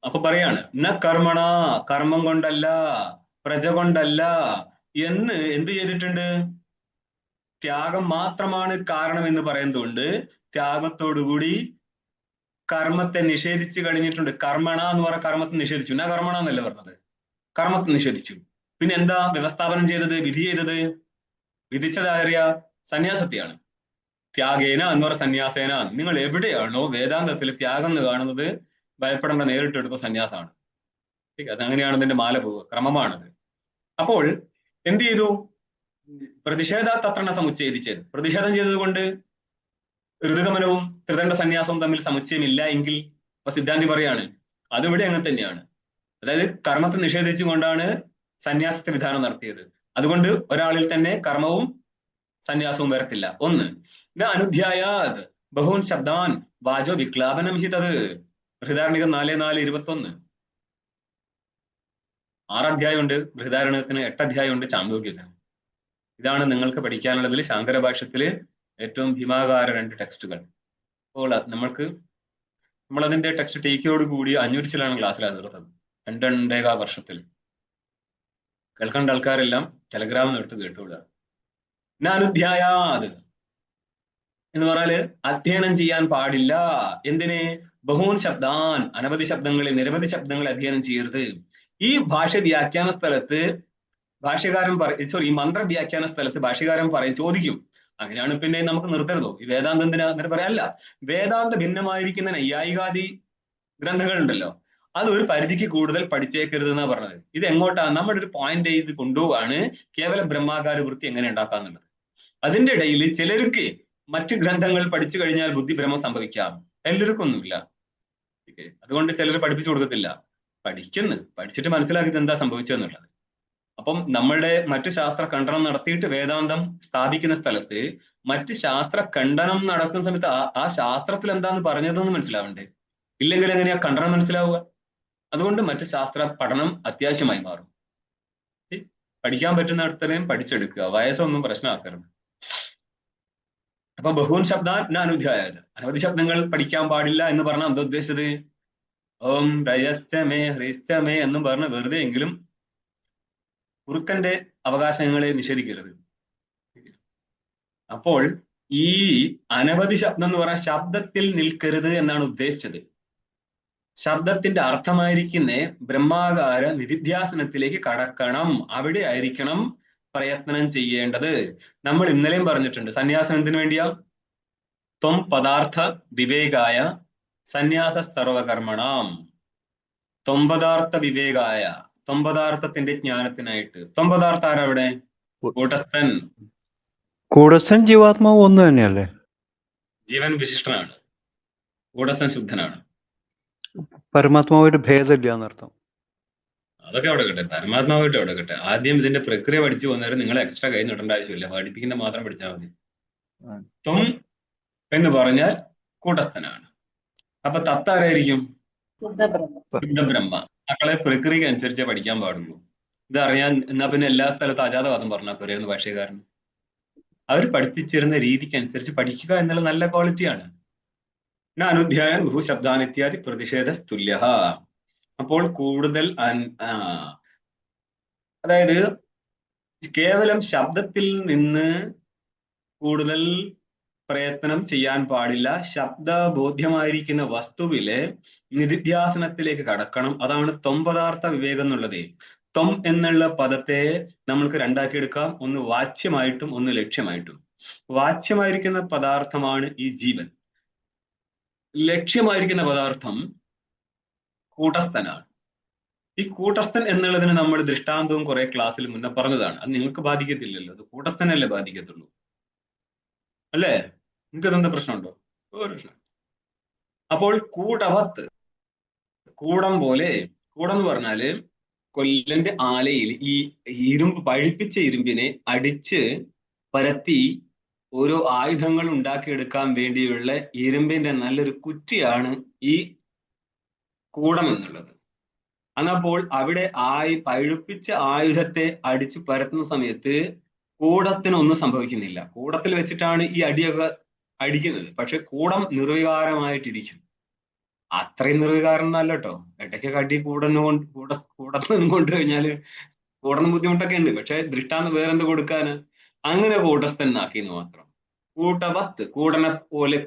അപ്പൊ പറയാണ് ന കർമ്മണ, കർമ്മം കൊണ്ടല്ല, പ്രജ കൊണ്ടല്ല എന്ന് എന്ത് ചെയ്തിട്ടുണ്ട്? ത്യാഗം മാത്രമാണ് കാരണം എന്ന് പറയുന്നതുകൊണ്ട് ത്യാഗത്തോടുകൂടി കർമ്മത്തെ നിഷേധിച്ചു കഴിഞ്ഞിട്ടുണ്ട്. കർമ്മണ എന്ന് പറഞ്ഞ കർമ്മത്തെ നിഷേധിച്ചു. ന കർമ്മണ എന്നല്ല പറഞ്ഞത്, കർമ്മത്തെ നിഷേധിച്ചു. പിന്നെ എന്താ വ്യവസ്ഥാപനം ചെയ്തത്, വിധി ചെയ്തത്? വിധിച്ചത് ആര്യ? സന്യാസത്തെയാണ്. ത്യാഗേന എന്ന് പറഞ്ഞ സന്യാസേന. നിങ്ങൾ എവിടെയാണോ വേദാന്തത്തിൽ ത്യാഗം എന്ന് കാണുന്നത്, ഭയപ്പെടേണ്ട, നേരിട്ടെടുത്ത സന്യാസമാണ്. അതങ്ങനെയാണ് ഇതിന്റെ മാല പോവുക, ക്രമമാണത്. അപ്പോൾ എന്ത് ചെയ്തു? പ്രതിഷേധാത്തത്രണ സമുച്ചേദിച്ചത്. പ്രതിഷേധം ചെയ്തത് കൊണ്ട് ഋതുഗമനവും ത്രിദണ്ഡ സന്യാസവും തമ്മിൽ സമുച്ചയമില്ല എങ്കിൽ ഇപ്പൊ സിദ്ധാന്തി പറയാണ് അതിവിടെ അങ്ങനെ തന്നെയാണ്. അതായത് കർമ്മത്തെ നിഷേധിച്ചുകൊണ്ടാണ് സന്യാസത്തെ വിധാനം നടത്തിയത്. അതുകൊണ്ട് ഒരാളിൽ തന്നെ കർമ്മവും സന്യാസവും വരത്തില്ല. ഒന്ന്, അനുധ്യായാത് ബഹൂൻ ശബ്ദാൻ വാചോ വിക്ലാപനം ഹി തത്. ബൃഹദാരണ്യകം 4:4-21. 6 അധ്യായമുണ്ട് ബൃഹദാരണ്യത്തിന്, 8 അധ്യായമുണ്ട് ചാന്തോക്യത്തിന്. ഇതാണ് നിങ്ങൾക്ക് പഠിക്കാനുള്ളതിൽ ശാങ്കരഭാഷ്യത്തില് ഏറ്റവും ഭീമാകാര 2 ടെക്സ്റ്റുകൾ. അപ്പോൾ നമ്മളതിന്റെ ടെക്സ്റ്റ് ടേക്കോട് കൂടി 500 ചിലാണ് ക്ലാസ്സിലാണ് തീർത്തത്, 2.5 വർഷത്തിൽ. കേൾക്കേണ്ട ആൾക്കാരെല്ലാം ടെലഗ്രാമിൽ എടുത്ത് കേട്ടുവിടുക. അനുധ്യായാത് എന്ന് പറഞ്ഞാല് അധ്യയനം ചെയ്യാൻ പാടില്ല. എന്തിന്? ബഹൂൻ ശബ്ദാൻ, അനവധി ശബ്ദങ്ങളെ, നിരവധി ശബ്ദങ്ങളെ അധ്യയനം ചെയ്യരുത്. ഈ ഭാഷ വ്യാഖ്യാന സ്ഥലത്ത് ഭാഷ്യകാരൻ ഈ മന്ത്രവ്യാഖ്യാന സ്ഥലത്ത് ഭാഷ്യകാരൻ ചോദിക്കും, അങ്ങനെയാണ് പിന്നെ നമുക്ക് നിർത്തരുതോ ഈ വേദാന്തം എന്തിനാ എന്നിട്ട് പറയാല്ല. വേദാന്ത ഭിന്നമായിരിക്കുന്ന നൈയായികാദി ഗ്രന്ഥങ്ങളുണ്ടല്ലോ, അത് ഒരു പരിധിക്ക് കൂടുതൽ പഠിച്ചേക്കരുത് എന്നാ പറഞ്ഞത്. ഇത് എങ്ങോട്ടാ? നമ്മുടെ ഒരു പോയിന്റ് ചെയ്ത് കൊണ്ടുപോവാണ് കേവല ബ്രഹ്മാകാര വൃത്തി എങ്ങനെ ഉണ്ടാക്കാന്നുള്ളത്. അതിന്റെ ഇടയിൽ ചിലർക്ക് മറ്റു ഗ്രന്ഥങ്ങൾ പഠിച്ചു കഴിഞ്ഞാൽ ബുദ്ധിഭ്രമം സംഭവിക്കാം, എല്ലാവർക്കും ഒന്നുമില്ല. അതുകൊണ്ട് ചിലർ പഠിപ്പിച്ചു കൊടുക്കത്തില്ല. പഠിച്ചിട്ട് മനസ്സിലാക്കിയത് എന്താ സംഭവിച്ചതെന്നുള്ളത്. അപ്പം നമ്മളുടെ മറ്റു ശാസ്ത്ര ഖണ്ഡനം നടത്തിയിട്ട് വേദാന്തം സ്ഥാപിക്കുന്ന സ്ഥലത്ത് മറ്റ് ശാസ്ത്ര ഖണ്ഡനം നടക്കുന്ന സമയത്ത് ആ ശാസ്ത്രത്തിൽ എന്താന്ന് പറഞ്ഞതെന്ന് മനസ്സിലാവണ്ടേ? ഇല്ലെങ്കിൽ എങ്ങനെയാ ഖണ്ഡനം മനസ്സിലാവുക? അതുകൊണ്ട് മറ്റ് ശാസ്ത്ര പഠനം അത്യാവശ്യമായി മാറും. പഠിക്കാൻ പറ്റുന്നിടത്തരെയും പഠിച്ചെടുക്കുക, വയസ്സൊന്നും പ്രശ്നമാക്കരുത്. അപ്പൊ ബഹൂൻ ശബ്ദാൻ അനുധ്യായത്, അനവധി ശബ്ദങ്ങൾ പഠിക്കാൻ പാടില്ല എന്ന് പറഞ്ഞാൽ എന്താ ഉദ്ദേശിച്ചത്? ഓം രയശ്ചമേ ഹ്രീശ്ചമേ എന്നും പറഞ്ഞ് വെറുതെ എങ്കിലും കുറുക്കന്റെ അവകാശങ്ങളെ നിഷേധിക്കരുത്. അപ്പോൾ ഈ അനവധി ശബ്ദം എന്ന് പറഞ്ഞാൽ ശബ്ദത്തിൽ നിൽക്കരുത് എന്നാണ് ഉദ്ദേശിച്ചത്. ശബ്ദത്തിന്റെ അർത്ഥമായിരിക്കുന്ന ബ്രഹ്മാകാര നിധിധ്യാസനത്തിലേക്ക് കടക്കണം, അവിടെ ആയിരിക്കണം പ്രയത്നം ചെയ്യേണ്ടത്. നമ്മൾ ഇന്നലെയും പറഞ്ഞിട്ടുണ്ട്, സന്യാസം എന്തിനു വേണ്ടിയാ? ത്വം പദാർത്ഥ വിവേകായ സന്യാസ സർവകർമ്മണാം. ത്വംപദാർത്ഥ വിവേകായ, ത്വംപദാർത്ഥത്തിന്റെ ജ്ഞാനത്തിനായിട്ട്. ത്വംപദാർത്ഥ ആരവിടെ? കൂടസ്ഥൻ. കൂടസ്ഥൻ ജീവാത്മാവ് ഒന്ന് തന്നെയല്ലേ? ജീവൻ വിശിഷ്ടനാണ്, കൂടസ്ഥൻ ശുദ്ധനാണ്. പരമാത്മാവായിട്ട് ഭേദമില്ല എന്നർത്ഥം. അതൊക്കെ അവിടെ കിട്ടെ, പരമാത്മാവായിട്ട് അവിടെ കിട്ടെ. ആദ്യം ഇതിന്റെ പ്രക്രിയ പഠിച്ചു പോകുന്നവരും നിങ്ങൾ എക്സ്ട്രാ കൈ നീട്ടേണ്ട ആവശ്യമില്ല, പഠിപ്പിക്കുന്ന മാത്രം പഠിച്ചാൽ മതി. ത്വം എന്ന് പറഞ്ഞാൽ കൂടസ്ഥനാണ്. അപ്പൊ തത്താരായിരിക്കും? ശുദ്ധബ്രഹ്മ. മക്കളെ പ്രക്രിയക്ക് അനുസരിച്ചേ പഠിക്കാൻ പാടുള്ളൂ. ഇതറിയാൻ എന്നാ പിന്നെ എല്ലാ സ്ഥലത്തും അജാതവാദം പറഞ്ഞാൽ പോരായിരുന്നു ഭാഷകാരൻ. അവർ പഠിപ്പിച്ചിരുന്ന രീതിക്ക് അനുസരിച്ച് പഠിക്കുക എന്നുള്ള നല്ല ക്വാളിറ്റിയാണ്. അനുധ്യായൻ ബഹുശബ്ദാൻ ഇത്യാദി പ്രതിഷേധ തുല്യ. അപ്പോൾ കൂടുതൽ അതായത് കേവലം ശബ്ദത്തിൽ നിന്ന് കൂടുതൽ പ്രയത്നം ചെയ്യാൻ പാടില്ല. ശബ്ദബോധ്യമായിരിക്കുന്ന വസ്തുവിലെ നിധിധ്യാസനത്തിലേക്ക് കടക്കണം. അതാണ് ത്വംപദാർത്ഥ വിവേകം എന്നുള്ളത്. ത്വം എന്നുള്ള പദത്തെ നമ്മൾക്ക് രണ്ടാക്കി എടുക്കാം, ഒന്ന് വാച്യമായിട്ടും ഒന്ന് ലക്ഷ്യമായിട്ടും. വാച്യമായിരിക്കുന്ന പദാർത്ഥമാണ് ഈ ജീവൻ, ലക്ഷ്യമായിരിക്കുന്ന പദാർത്ഥം കൂടസ്ഥനാണ്. ഈ കൂടസ്ഥൻ എന്നുള്ളതിന് നമ്മൾ ദൃഷ്ടാന്തവും കുറെ ക്ലാസ്സിൽ മുന്നേ പറഞ്ഞതാണ്. അത് നിങ്ങൾക്ക് ബാധിക്കത്തില്ലല്ലോ, അത് കൂടസ്ഥനല്ലേ ബാധിക്കത്തുള്ളൂ, അല്ലേ? നിങ്ങൾക്ക് അതെന്താ പ്രശ്നമുണ്ടോ? ഒരു പ്രശ്നം. അപ്പോൾ കൂടവത്ത്, കൂടം പോലെ. കൂടം എന്ന് പറഞ്ഞാല് കൊല്ലന്റെ ആലയിൽ ഈ ഇരുമ്പ്, പഴുപ്പിച്ച ഇരുമ്പിനെ അടിച്ച് പരത്തി ഓരോ ആയുധങ്ങൾ ഉണ്ടാക്കിയെടുക്കാൻ വേണ്ടിയുള്ള ഇരുമ്പിന്റെ നല്ലൊരു കുറ്റിയാണ് ഈ കൂടം എന്നുള്ളത്. എന്നപ്പോൾ അവിടെ പഴുപ്പിച്ച ആയുധത്തെ അടിച്ചു പരത്തുന്ന സമയത്ത് കൂടത്തിനൊന്നും സംഭവിക്കുന്നില്ല. കൂടത്തിൽ വെച്ചിട്ടാണ് ഈ അടിയൊക്കെ അടിക്കുന്നത്. പക്ഷെ കൂടം നിർവികാരമായിട്ടിരിക്കും. അത്രയും നിർവികാരം എന്നല്ല കേട്ടോ. ഇടയ്ക്കൊക്കെ അടി കൂടത്തിനും കൊണ്ടു കഴിഞ്ഞാല് കൂടണം ബുദ്ധിമുട്ടൊക്കെ ഉണ്ട്. പക്ഷെ ദൃഷ്ടാന്തം വേറെന്ത് കൊടുക്കാന്? അങ്ങനെ കൂടസ്ഥനാക്കിന്ന് മാത്രം. കൂട്ടവത്ത്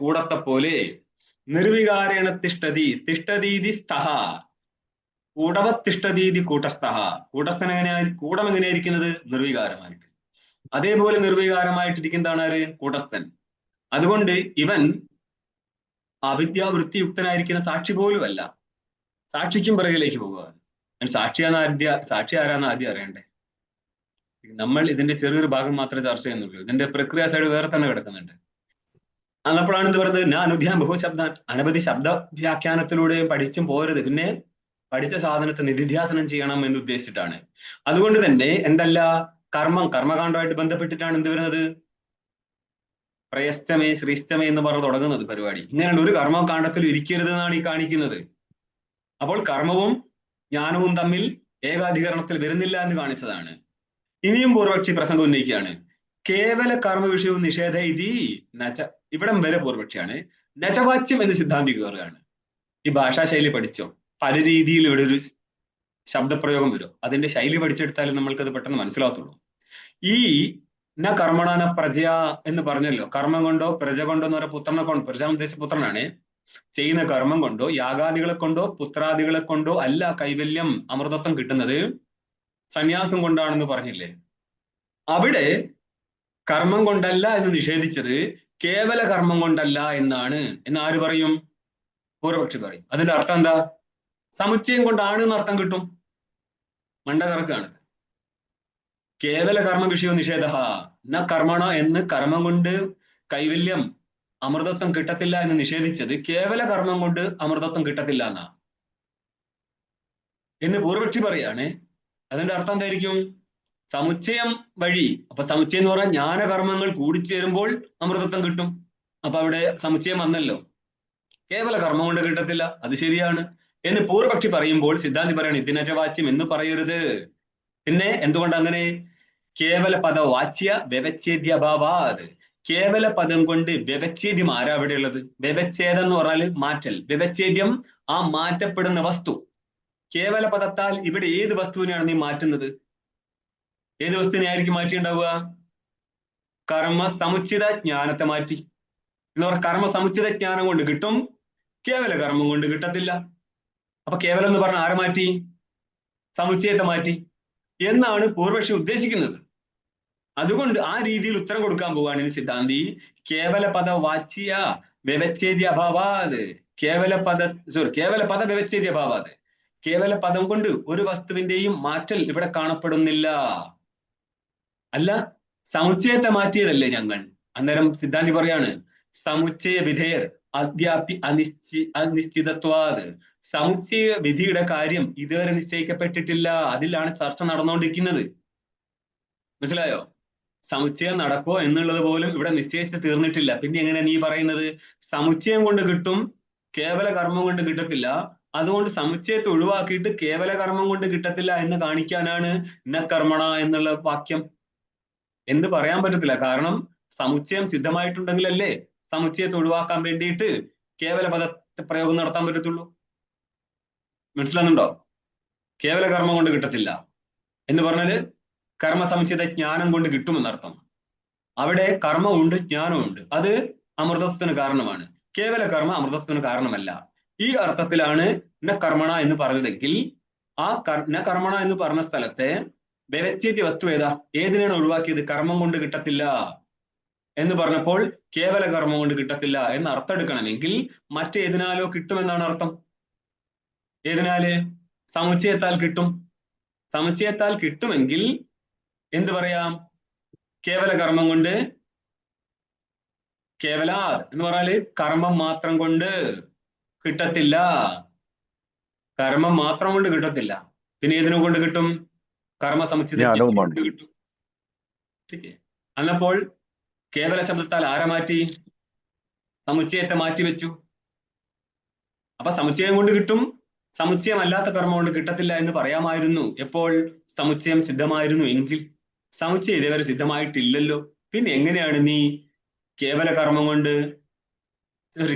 കൂടത്തെ പോലെ നിർവികാരേണ തിഷ്ടതി തിഷ്ടതീതി സ്തഹ കൂടവത് തിഷ്ടതീതി കൂട്ടസ്ഥഹ. കൂടസ്ഥൻ കൂടം എങ്ങനെയായിരിക്കുന്നത്? നിർവികാരമായിട്ട്. അതേപോലെ നിർവികാരമായിട്ടിരിക്കുന്നതാണ് ആര്? കൂടസ്ഥൻ. അതുകൊണ്ട് ഇവൻ അവിദ്യാവൃത്തിയുക്തനായിരിക്കുന്ന സാക്ഷി പോലുമല്ല. സാക്ഷിക്കും പിറകിലേക്ക് പോകുക. സാക്ഷി ആരാന്ന് ആദ്യം അറിയണ്ടേ. നമ്മൾ ഇതിന്റെ ചെറിയൊരു ഭാഗം മാത്രമേ ചർച്ച ചെയ്യുന്നുള്ളൂ. ഇതിന്റെ പ്രക്രിയ സൈഡ് വേറെ തന്നെ കിടക്കുന്നുണ്ട്. അന്നപ്പോഴാണ് ഇത് പറയുന്നത്, ഞാൻ അനുധ്യാൻ ബഹുശബ്ദ, അനവധി ശബ്ദ വ്യാഖ്യാനത്തിലൂടെയും പഠിച്ചും പോരുത്, പിന്നെ പഠിച്ച സാധനത്തെ നിധിധ്യാസനം ചെയ്യണം എന്ന് ഉദ്ദേശിച്ചിട്ടാണ്. അതുകൊണ്ട് തന്നെ എന്തല്ല, കർമ്മകാണ്ഡമായിട്ട് ബന്ധപ്പെട്ടിട്ടാണ് എന്ത് വരുന്നത്? പ്രയസ്തമേ ശ്രീസ്തമേ എന്ന് പറഞ്ഞ് തുടങ്ങുന്നത് പരിപാടി. ഇങ്ങനെയുള്ള ഒരു കർമ്മകാണ്ഡത്തിൽ ഇരിക്കരുത് എന്നാണ് ഈ കാണിക്കുന്നത്. അപ്പോൾ കർമ്മവും ജ്ഞാനവും തമ്മിൽ ഏകാധികരണത്തിൽ വരുന്നില്ല എന്ന് കാണിച്ചതാണ്. ഇനിയും പൂർവക്ഷി പ്രസംഗം ഉന്നയിക്കുകയാണ്. കേവല കർമ്മ വിഷയവും നിഷേധ ഇതി നച. ഇവിടം വരെ പൂർവക്ഷിയാണ്. നചവാച്യം എന്ന് സിദ്ധാന്തിക്കുകയാണ്. ഈ ഭാഷാശൈലി പഠിച്ചോ? പല രീതിയിൽ ഇവിടെ ഒരു ശബ്ദപ്രയോഗം വരും. അതിന്റെ ശൈലി പഠിച്ചെടുത്താലും നമ്മൾക്കത് പെട്ടെന്ന് മനസ്സിലാകത്തുള്ളൂ. ഈ ന കർമ്മണ പ്രജയ എന്ന് പറഞ്ഞല്ലോ. കർമ്മം കൊണ്ടോ പ്രജ കൊണ്ടോ എന്ന് പറഞ്ഞ പുത്രനെ കൊണ്ട്, പ്രജ ഉദ്ദേശിച്ച പുത്രനാണ്. ചെയ്യുന്ന കർമ്മം കൊണ്ടോ യാഗാദികളെ കൊണ്ടോ പുത്രാദികളെ കൊണ്ടോ അല്ല കൈവല്യം അമൃതത്വം കിട്ടുന്നത്, സന്യാസം കൊണ്ടാണെന്ന് പറഞ്ഞില്ലേ. അവിടെ കർമ്മം കൊണ്ടല്ല എന്ന് നിഷേധിച്ചത് കേവല കർമ്മം കൊണ്ടല്ല എന്നാണ് എന്ന് ആര് പറയും? പൂർവപക്ഷി പറയും. അതിന്റെ അർത്ഥം എന്താ? സമുച്ചയം കൊണ്ടാണ് എന്ന് അർത്ഥം കിട്ടും. മണ്ടകറക്കാണ്. കേവല കർമ്മ വിഷയോ നിഷേധ ന കർമ്മണ എന്ന് കർമ്മം കൊണ്ട് കൈവല്യം അമൃതത്വം കിട്ടത്തില്ല എന്ന് നിഷേധിച്ചത് കേവല കർമ്മം കൊണ്ട് അമൃതത്വം കിട്ടത്തില്ല എന്നാ എന്ന് പൂർവപക്ഷി പറയാണ്. അതിന്റെ അർത്ഥം എന്തായിരിക്കും? സമുച്ചയം വഴി. അപ്പൊ സമുച്ചയം എന്ന് പറഞ്ഞാൽ ജ്ഞാനകർമ്മങ്ങൾ കൂടിച്ചേരുമ്പോൾ അമൃതത്വം കിട്ടും. അപ്പൊ അവിടെ സമുച്ചയം വന്നല്ലോ. കേവല കർമ്മം കൊണ്ട് കിട്ടത്തില്ല, അത് ശരിയാണ് എന്ന് പൂർവപക്ഷി പറയുമ്പോൾ സിദ്ധാന്തി പറയാണ് ഇതിനചവാച്യം എന്ന് പറയരുത്. പിന്നെ എന്തുകൊണ്ട് അങ്ങനെ? കേവല പദ വാച്യ വ്യവച്ഛേദ്യ അഭാവാത്. കേവല പദം കൊണ്ട് വ്യവച്ഛേദ്യം ആരാ അവിടെ ഉള്ളത്? വ്യവച്ഛേദം എന്ന് പറഞ്ഞാൽ മാറ്റൽ. വ്യവച്ഛേദ്യം ആ മാറ്റപ്പെടുന്ന വസ്തു. കേവല പദത്താൽ ഇവിടെ ഏത് വസ്തുവിനെയാണ് നീ മാറ്റുന്നത്? ഏത് വസ്തുവിനെ ആയിരിക്കും മാറ്റിയുണ്ടാവുക? കർമ്മ സമുച്ചിത ജ്ഞാനത്തെ മാറ്റി എന്ന് പറഞ്ഞാൽ കർമ്മ സമുച്ചിത ജ്ഞാനം കൊണ്ട് കിട്ടും, കേവല കർമ്മം കൊണ്ട് കിട്ടത്തില്ല. അപ്പൊ കേവലം എന്ന് പറഞ്ഞാൽ ആരെ മാറ്റി? സമുച്ചയത്തെ മാറ്റി എന്നാണ് പൂർവപക്ഷി ഉദ്ദേശിക്കുന്നത്. അതുകൊണ്ട് ആ രീതിയിൽ ഉത്തരം കൊടുക്കാൻ പോവുകയാണ് സിദ്ധാന്തി. കേവല പദ വാച്യ വ്യവച്ഛേദ്യ അഭാവാത്. കേവല പദ വ്യവച്ഛേദ്യ അഭാവാത്. കേവല പദം കൊണ്ട് ഒരു വസ്തുവിന്റെയും മാറ്റൽ ഇവിടെ കാണപ്പെടുന്നില്ല. അല്ല, സമുച്ചയത്തെ മാറ്റിയതല്ലേ ഞങ്ങൾ? അന്നേരം സിദ്ധാന്തി പറയാണ് സമുച്ചയ വിധേയർ അദ്യാപി അനിശ്ചിതത്വാത്. സമുച്ചയ വിധിയുടെ കാര്യം ഇതുവരെ നിശ്ചയിക്കപ്പെട്ടിട്ടില്ല. അതിലാണ് ചർച്ച നടന്നുകൊണ്ടിരിക്കുന്നത്. മനസ്സിലായോ? സമുച്ചയം നടക്കോ എന്നുള്ളത് പോലും ഇവിടെ നിശ്ചയിച്ച് തീർന്നിട്ടില്ല. പിന്നെ എങ്ങനെ നീ പറയുന്നത് സമുച്ചയം കൊണ്ട് കിട്ടും, കേവല കർമ്മം കൊണ്ട് കിട്ടത്തില്ല? അതുകൊണ്ട് സമുച്ചയത്തെ ഒഴിവാക്കിയിട്ട് കേവല കർമ്മം കൊണ്ട് കിട്ടത്തില്ല എന്ന് കാണിക്കാനാണ് ന കർമ്മണ എന്നുള്ള വാക്യം എന്ന് പറയാൻ പറ്റത്തില്ല. കാരണം സമുച്ചയം സിദ്ധമായിട്ടുണ്ടെങ്കിലല്ലേ സമുച്ചയത്തെ ഒഴിവാക്കാൻ വേണ്ടിയിട്ട് കേവല പദ പ്രയോഗം നടത്താൻ പറ്റത്തുള്ളൂ. മനസ്സിലാകുന്നുണ്ടോ? കേവല കർമ്മം കൊണ്ട് കിട്ടത്തില്ല എന്ന് പറഞ്ഞാല് കർമ്മ സമുച്ചിത ജ്ഞാനം കൊണ്ട് കിട്ടുമെന്നർത്ഥം. അവിടെ കർമ്മമുണ്ട്, ജ്ഞാനമുണ്ട്. അത് അമൃതത്വത്തിന് കാരണമാണ്. കേവല കർമ്മ അമൃതത്വത്തിന് കാരണമല്ല. ഈ അർത്ഥത്തിലാണ് ന കർമ്മണ എന്ന് പറഞ്ഞതെങ്കിൽ ആ ന കർമ്മണ എന്ന് പറഞ്ഞ സ്ഥലത്തെ വ്യവച്ഛേദ്യ വസ്തു ഏതാ? ഏതിനാണ് ഒഴിവാക്കിയത്? കർമ്മം കൊണ്ട് കിട്ടത്തില്ല എന്ന് പറഞ്ഞപ്പോൾ കേവല കർമ്മം കൊണ്ട് കിട്ടത്തില്ല എന്ന് അർത്ഥം എടുക്കണമെങ്കിൽ മറ്റേതിനാലോ കിട്ടുമെന്നാണ് അർത്ഥം. ഏതിനാല്? സമുച്ചയത്താൽ കിട്ടും. സമുച്ചയത്താൽ കിട്ടുമെങ്കിൽ എന്ത് പറയാം? കേവല കർമ്മം കൊണ്ട്, കേവല എന്ന് പറഞ്ഞാല് കർമ്മം മാത്രം കൊണ്ട് കിട്ടത്തില്ല. കർമ്മം മാത്രം കൊണ്ട് കിട്ടത്തില്ല. പിന്നെ ഏതിനെ കൊണ്ട് കിട്ടും? കർമ്മ സമുച്ചിത കൊണ്ട് കിട്ടും. അന്നപ്പോൾ കേവല ശബ്ദത്താൽ ആരെ മാറ്റി? സമുച്ചയത്തെ മാറ്റി വെച്ചു. അപ്പൊ സമുച്ചയം കൊണ്ട് കിട്ടും, സമുച്ചയമല്ലാത്ത കർമ്മം കൊണ്ട് കിട്ടത്തില്ല എന്ന് പറയാമായിരുന്നു. എപ്പോൾ സമുച്ചയം സിദ്ധമായിരുന്നു എങ്കിൽ. സമുച്ചയം ഇതേവരെ സിദ്ധമായിട്ടില്ലല്ലോ. പിന്നെ എങ്ങനെയാണ് നീ കേവല കർമ്മം കൊണ്ട്,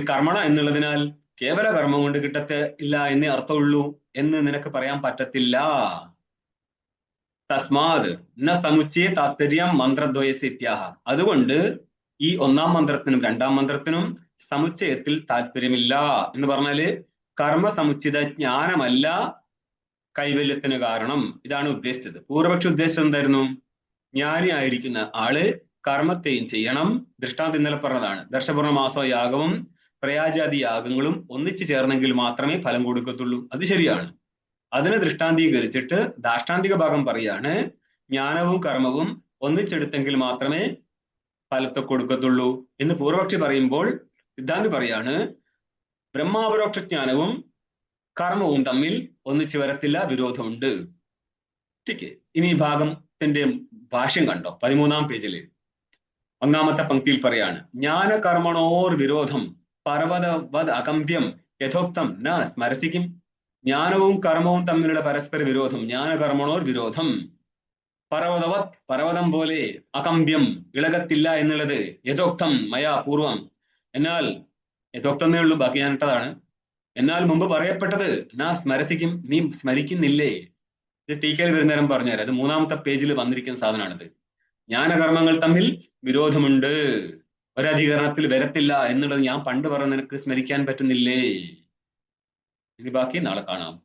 കർമ്മണ എന്നുള്ളതിനാൽ കേവല കർമ്മം കൊണ്ട് കിട്ടത്തില്ല എന്നേ അർത്ഥമുള്ളൂ എന്ന് നിനക്ക് പറയാൻ പറ്റത്തില്ല. തസ്മാത് ന സമുച്ചയ താത്പര്യം മന്ത്രദ്വയസ് ഇത്യാഹ. അതുകൊണ്ട് ഈ ഒന്നാം മന്ത്രത്തിനും രണ്ടാം മന്ത്രത്തിനും സമുച്ചയത്തിൽ താല്പര്യമില്ല എന്ന് പറഞ്ഞാല് കർമ്മ സമുച്ചിത ജ്ഞാനമല്ല കൈവല്യത്തിന് കാരണം. ഇതാണ് ഉദ്ദേശിച്ചത്. പൂർവപക്ഷി ഉദ്ദേശിച്ചത് എന്തായിരുന്നു? ജ്ഞാനി ആയിരിക്കുന്ന ആള് കർമ്മത്തെയും ചെയ്യണം. ദൃഷ്ടാന്തം ഇന്നലെ പറഞ്ഞതാണ്. ദർശപൂർണ മാസ യാഗവും പ്രയാജാതി യാഗങ്ങളും ഒന്നിച്ചു ചേർന്നെങ്കിൽ മാത്രമേ ഫലം കൊടുക്കത്തുള്ളൂ. അത് ശരിയാണ്. അതിനെ ദൃഷ്ടാന്തീകരിച്ചിട്ട് ദാഷ്ടാന്തിക ഭാഗം പറയാണ്, ജ്ഞാനവും കർമ്മവും ഒന്നിച്ചെടുത്തെങ്കിൽ മാത്രമേ ഫലത്തെ കൊടുക്കത്തുള്ളൂ എന്ന് പൂർവപക്ഷി പറയുമ്പോൾ സിദ്ധാന്തി പറയാണ്, ബ്രഹ്മാപരോക്ഷ ജ്ഞാനവും കർമ്മവും തമ്മിൽ ഒന്നിച്ചു വരത്തില്ല, വിരോധമുണ്ട്. ടീക്ക്. ഇനി ഈ ഭാഗത്തിന്റെ ഭാഷ്യം കണ്ടോ? 13-ാം പേജില് 1-ാമത്തെ പങ്ക്തിയിൽ പറയാണ്, ജ്ഞാനകർമ്മണോർ വിരോധം പർവ്വതവത് അകമ്പ്യം യഥോക്തം ന സ്മരസിക്കും. ജ്ഞാനവും കർമ്മവും തമ്മിലുള്ള പരസ്പര വിരോധം, ജ്ഞാനകർമ്മണോർ വിരോധം പർവ്വതവത്, പർവ്വതം പോലെ, അകമ്പ്യം ഇളകത്തില്ല എന്നുള്ളത് യഥോക്തം മയാ പൂർവം, എന്നാൽ യഥോക്തം എന്നേ ഉള്ളൂ, ബാക്കി ഞാൻ ഇട്ടതാണ്. എന്നാൽ മുമ്പ് പറയപ്പെട്ടത് നാ സ്മരസിക്കും, നീ സ്മരിക്കുന്നില്ലേ? ഇത് ടീക്കയിൽ വരുന്നേരം പറഞ്ഞുതരാം. അത് 3-ാമത്തെ പേജിൽ വന്നിരിക്കുന്ന സാധനമാണിത്. ജ്ഞാനകർമ്മങ്ങൾ തമ്മിൽ വിരോധമുണ്ട്, ഒരധികരണത്തിൽ വരത്തില്ല എന്നുള്ളത് ഞാൻ പണ്ട് പറഞ്ഞ നിനക്ക് സ്മരിക്കാൻ പറ്റുന്നില്ലേ? ഇനി ബാക്കി നാളെ കാണാം.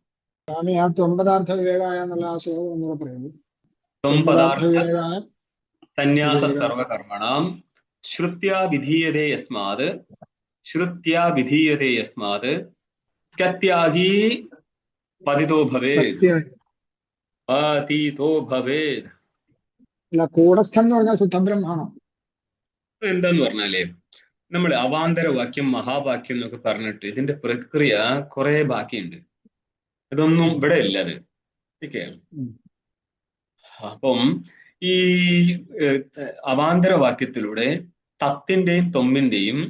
സ്വാമി, ആ ത്വമ്പദാർത്ഥ വിവേകായ എന്നുള്ള ആ ശ്ലോകം ഒന്നുകൂടെ പറയുന്നു. ത്വമ്പദാർത്ഥ വിവേകായ സന്യാസ സർവകർമ്മണാം ശ്രുത്യാ വിധീയതേ യസ്മാത്, ശ്രുത്യാ വിധീയതേ യസ്മാത് ത്യാഗീ പതിതോ ഭവേത്, പതിതോ ഭവേത്. അല്ല, കൂടസ്ഥൻ എന്ന് പറഞ്ഞാൽ ശുദ്ധബ്രഹ്മാണോ? എന്താന്ന് പറഞ്ഞാലേ, നമ്മൾ അവാന്തര വാക്യം മഹാവാക്യം എന്നൊക്കെ പറഞ്ഞിട്ട് ഇതിന്റെ പ്രക്രിയ കുറെ ബാക്കിയുണ്ട്. ഇതൊന്നും ഇവിടെ ഇല്ല. അത് ഓക്കെ. അപ്പം ഈ അവാന്തര വാക്യത്തിലൂടെ തത്തിന്റെയും തൊമ്മിന്റെയും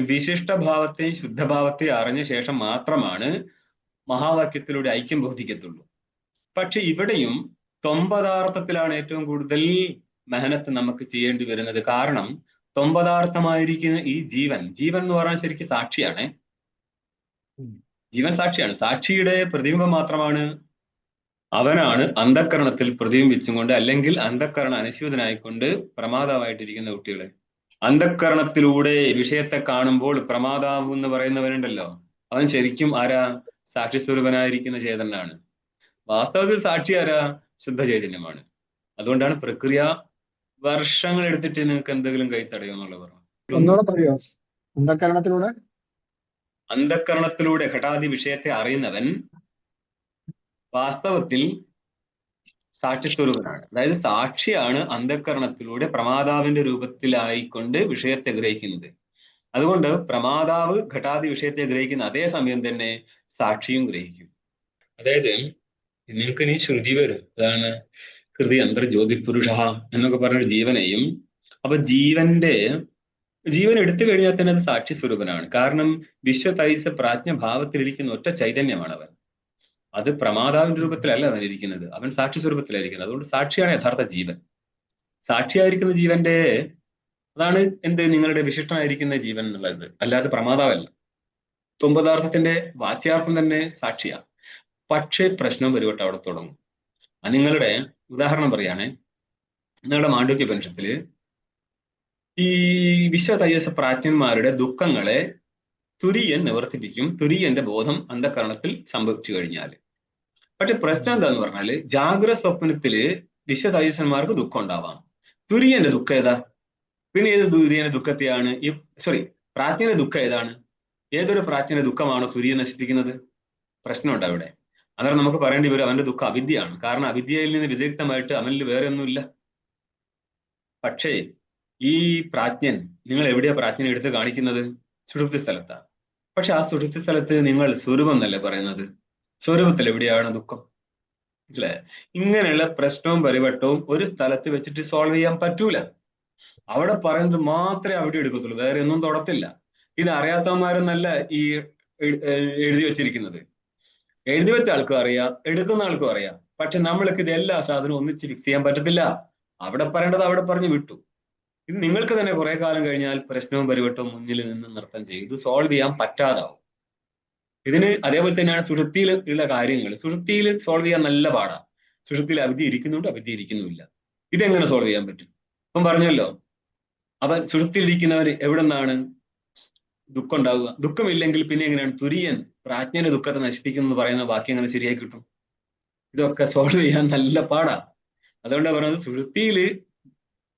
വിശിഷ്ടഭാവത്തെയും ശുദ്ധഭാവത്തെയും അറിഞ്ഞ ശേഷം മാത്രമാണ് മഹാവാക്യത്തിലൂടെ ഐക്യം ബോധിക്കത്തുള്ളൂ. പക്ഷെ ഇവിടെയും ത്വമ്പദാർത്ഥത്തിലാണ് ഏറ്റവും കൂടുതൽ മെഹനത്ത് നമുക്ക് ചെയ്യേണ്ടി വരുന്നത്. കാരണം ത്വമ്പദാർത്ഥമായിരിക്കുന്ന ഈ ജീവൻ എന്ന് പറഞ്ഞാൽ ശരിക്കും സാക്ഷിയാണ്. ജീവൻ സാക്ഷിയാണ്. സാക്ഷിയുടെ പ്രതിബിംബം മാത്രമാണ്. അവനാണ് അന്ധക്കരണത്തിൽ പ്രതിബിംബിച്ചും കൊണ്ട്, അല്ലെങ്കിൽ അന്ധക്കരണ അനുസ്യൂതനായിക്കൊണ്ട് പ്രമാതാവായിട്ടിരിക്കുന്ന കുട്ടികളെ. അന്ധക്കരണത്തിലൂടെ വിഷയത്തെ കാണുമ്പോൾ പ്രമാതാവ് എന്ന് പറയുന്നവനുണ്ടല്ലോ, അവൻ ശരിക്കും ആരാ? സാക്ഷി സ്വരൂപനായിരിക്കുന്ന ചേതനാണ്. വാസ്തവത്തിൽ സാക്ഷി ആരാ? ശുദ്ധ ചൈതന്യമാണ്. അതുകൊണ്ടാണ് പ്രക്രിയ വർഷങ്ങൾ എടുത്തിട്ട് നിങ്ങൾക്ക് എന്തെങ്കിലും കൈത്തടയോ എന്നുള്ളത് പറഞ്ഞു. ഒന്നുകൂടെ പറയുമോ? അന്ധകരണത്തിലൂടെ അന്ധക്കരണത്തിലൂടെ ഘടാതി വിഷയത്തെ അറിയുന്നവൻ വാസ്തവത്തിൽ സാക്ഷിസ്വരൂപനാണ്. അതായത് സാക്ഷിയാണ് അന്ധക്കരണത്തിലൂടെ പ്രമാതാവിന്റെ രൂപത്തിലായിക്കൊണ്ട് വിഷയത്തെ ഗ്രഹിക്കുന്നത്. അതുകൊണ്ട് പ്രമാതാവ് ഘടാതി വിഷയത്തെ ഗ്രഹിക്കുന്ന അതേ സമയം തന്നെ സാക്ഷിയും ഗ്രഹിക്കും. അതായത് നിങ്ങൾക്ക് ഇനി ശ്രുതി വരും. അതാണ് കൃതി അന്തർജ്യോതിപുരുഷ എന്നൊക്കെ പറഞ്ഞൊരു ജീവനെയും, അപ്പൊ ജീവൻ എടുത്തു കഴിഞ്ഞാൽ തന്നെ അത് സാക്ഷി സ്വരൂപനാണ്. കാരണം വിശ്വതൈസ പ്രാജ്ഞഭാവത്തിലിരിക്കുന്ന ഒറ്റ ചൈതന്യമാണ് അവൻ. അത് പ്രമാതാവിന്റെ രൂപത്തിലല്ല അവൻ ഇരിക്കുന്നത്, അവൻ സാക്ഷി സ്വരൂപത്തിലായിരിക്കുന്നത്. അതുകൊണ്ട് സാക്ഷിയാണ് യഥാർത്ഥ ജീവൻ. സാക്ഷിയായിരിക്കുന്ന ജീവന്റെ അതാണ് എന്ത് നിങ്ങളുടെ വിശിഷ്ടനായിരിക്കുന്ന ജീവൻ എന്നുള്ളത്, അല്ലാതെ പ്രമാതാവല്ല. ത്വമ്പദാർത്ഥത്തിന്റെ വാച്യാർത്ഥം തന്നെ സാക്ഷിയാണ്. പക്ഷേ പ്രശ്നം വരുവട്ടെ അവിടെ തുടങ്ങും. നിങ്ങളുടെ ഉദാഹരണം പറയുകയാണെ, നിങ്ങളുടെ മാണ്ഡൂക്യോപനിഷത്തില് ഈ വിശ്വതൈജസ പ്രാജ്ഞന്മാരുടെ ദുഃഖങ്ങളെ തുര്യൻ നിവർത്തിപ്പിക്കും. തുര്യന്റെ ബോധം അന്ധകരണത്തിൽ സംഭവിച്ചു കഴിഞ്ഞാൽ. പക്ഷെ പ്രശ്നം എന്താന്ന് പറഞ്ഞാല് ജാഗ്രത സ്വപ്നത്തില് വിശ്വതൈജസന്മാർക്ക് ദുഃഖം ഉണ്ടാവാം. തുര്യന്റെ ദുഃഖം ഏതാ? പിന്നെ ഏത് തുര്യന്റെ ദുഃഖത്തെയാണ് പ്രാജ്ഞന്റെ ദുഃഖം ഏതാണ്? ഏതൊരു പ്രാജ്ഞന്റെ ദുഃഖമാണോ തുര്യ നശിപ്പിക്കുന്നത്? പ്രശ്നമുണ്ട് അവിടെ. അന്നേരം നമുക്ക് പറയേണ്ടി വരും അവന്റെ ദുഃഖം അവിദ്യയാണ്. കാരണം അവിദ്യയിൽ നിന്ന് വ്യതിരിക്തമായിട്ട് അവനിൽ വേറെ ഒന്നുമില്ല. പക്ഷേ ഈ പ്രാജ്ഞൻ, നിങ്ങൾ എവിടെയാ പ്രാജ്ഞനെ എടുത്ത് കാണിക്കുന്നത്? സുഷുപ്തി സ്ഥലത്താണ്. പക്ഷെ ആ സുഷുപ്തി സ്ഥലത്ത് നിങ്ങൾ സ്വരൂപം എന്നല്ലേ പറയുന്നത്? സ്വരൂപത്തിൽ എവിടെയാണ് ദുഃഖം? അല്ലേ? ഇങ്ങനെയുള്ള പ്രശ്നവും പരിവട്ടവും ഒരു സ്ഥലത്ത് വെച്ചിട്ട് സോൾവ് ചെയ്യാൻ പറ്റൂല. അവിടെ പറയുന്നത് മാത്രമേ അവിടെ എടുക്കത്തുള്ളൂ, വേറെ ഒന്നും തൊടത്തില്ല. ഇത് അറിയാത്തവന്മാരെന്നല്ല ഈ എഴുതി വെച്ചിരിക്കുന്നത്. എഴുതി വെച്ച ആൾക്കും അറിയാം, എടുക്കുന്ന ആൾക്കും അറിയാം. പക്ഷെ നമ്മൾക്ക് ഇത് എല്ലാ സാധനവും ഒന്നിച്ച് ഫിക്സ് ചെയ്യാൻ പറ്റത്തില്ല. അവിടെ പറയേണ്ടത് അവിടെ പറഞ്ഞു വിട്ടു. ഇത് നിങ്ങൾക്ക് തന്നെ കുറെ കാലം കഴിഞ്ഞാൽ പ്രശ്നവും പരിവട്ടവും മുന്നിൽ നിന്ന് നൃത്തം ചെയ്യും. ഇത് സോൾവ് ചെയ്യാൻ പറ്റാതാവും. ഇതിന് അതേപോലെ തന്നെയാണ് സുഷുപ്തിയിൽ ഉള്ള കാര്യങ്ങൾ. സുഷുപ്തിയിൽ സോൾവ് ചെയ്യാൻ നല്ല പാടാണ്. സുഷുപ്തിയിൽ അവിദ്യ ഇരിക്കുന്നുണ്ട്, അവിദ്യ ഇരിക്കുന്നുമില്ല. ഇതെങ്ങനെ സോൾവ് ചെയ്യാൻ പറ്റും? ഇപ്പം പറഞ്ഞല്ലോ, അവൻ സുഷുപ്തിയിൽ ഇരിക്കുന്നവർ എവിടെ നിന്നാണ് ദുഃഖം ഉണ്ടാവുക? ദുഃഖമില്ലെങ്കിൽ പിന്നെ എങ്ങനെയാണ് തുര്യൻ പ്രാജ്ഞന്റെ ദുഃഖത്തെ നശിപ്പിക്കുന്നു എന്ന് പറയുന്ന വാക്യം എങ്ങനെ ശരിയായി കിട്ടും? ഇതൊക്കെ സോൾവ് ചെയ്യാൻ നല്ല പാടാ. അതുകൊണ്ടാണ് പറയുന്നത്, സുഷുപ്തിയിൽ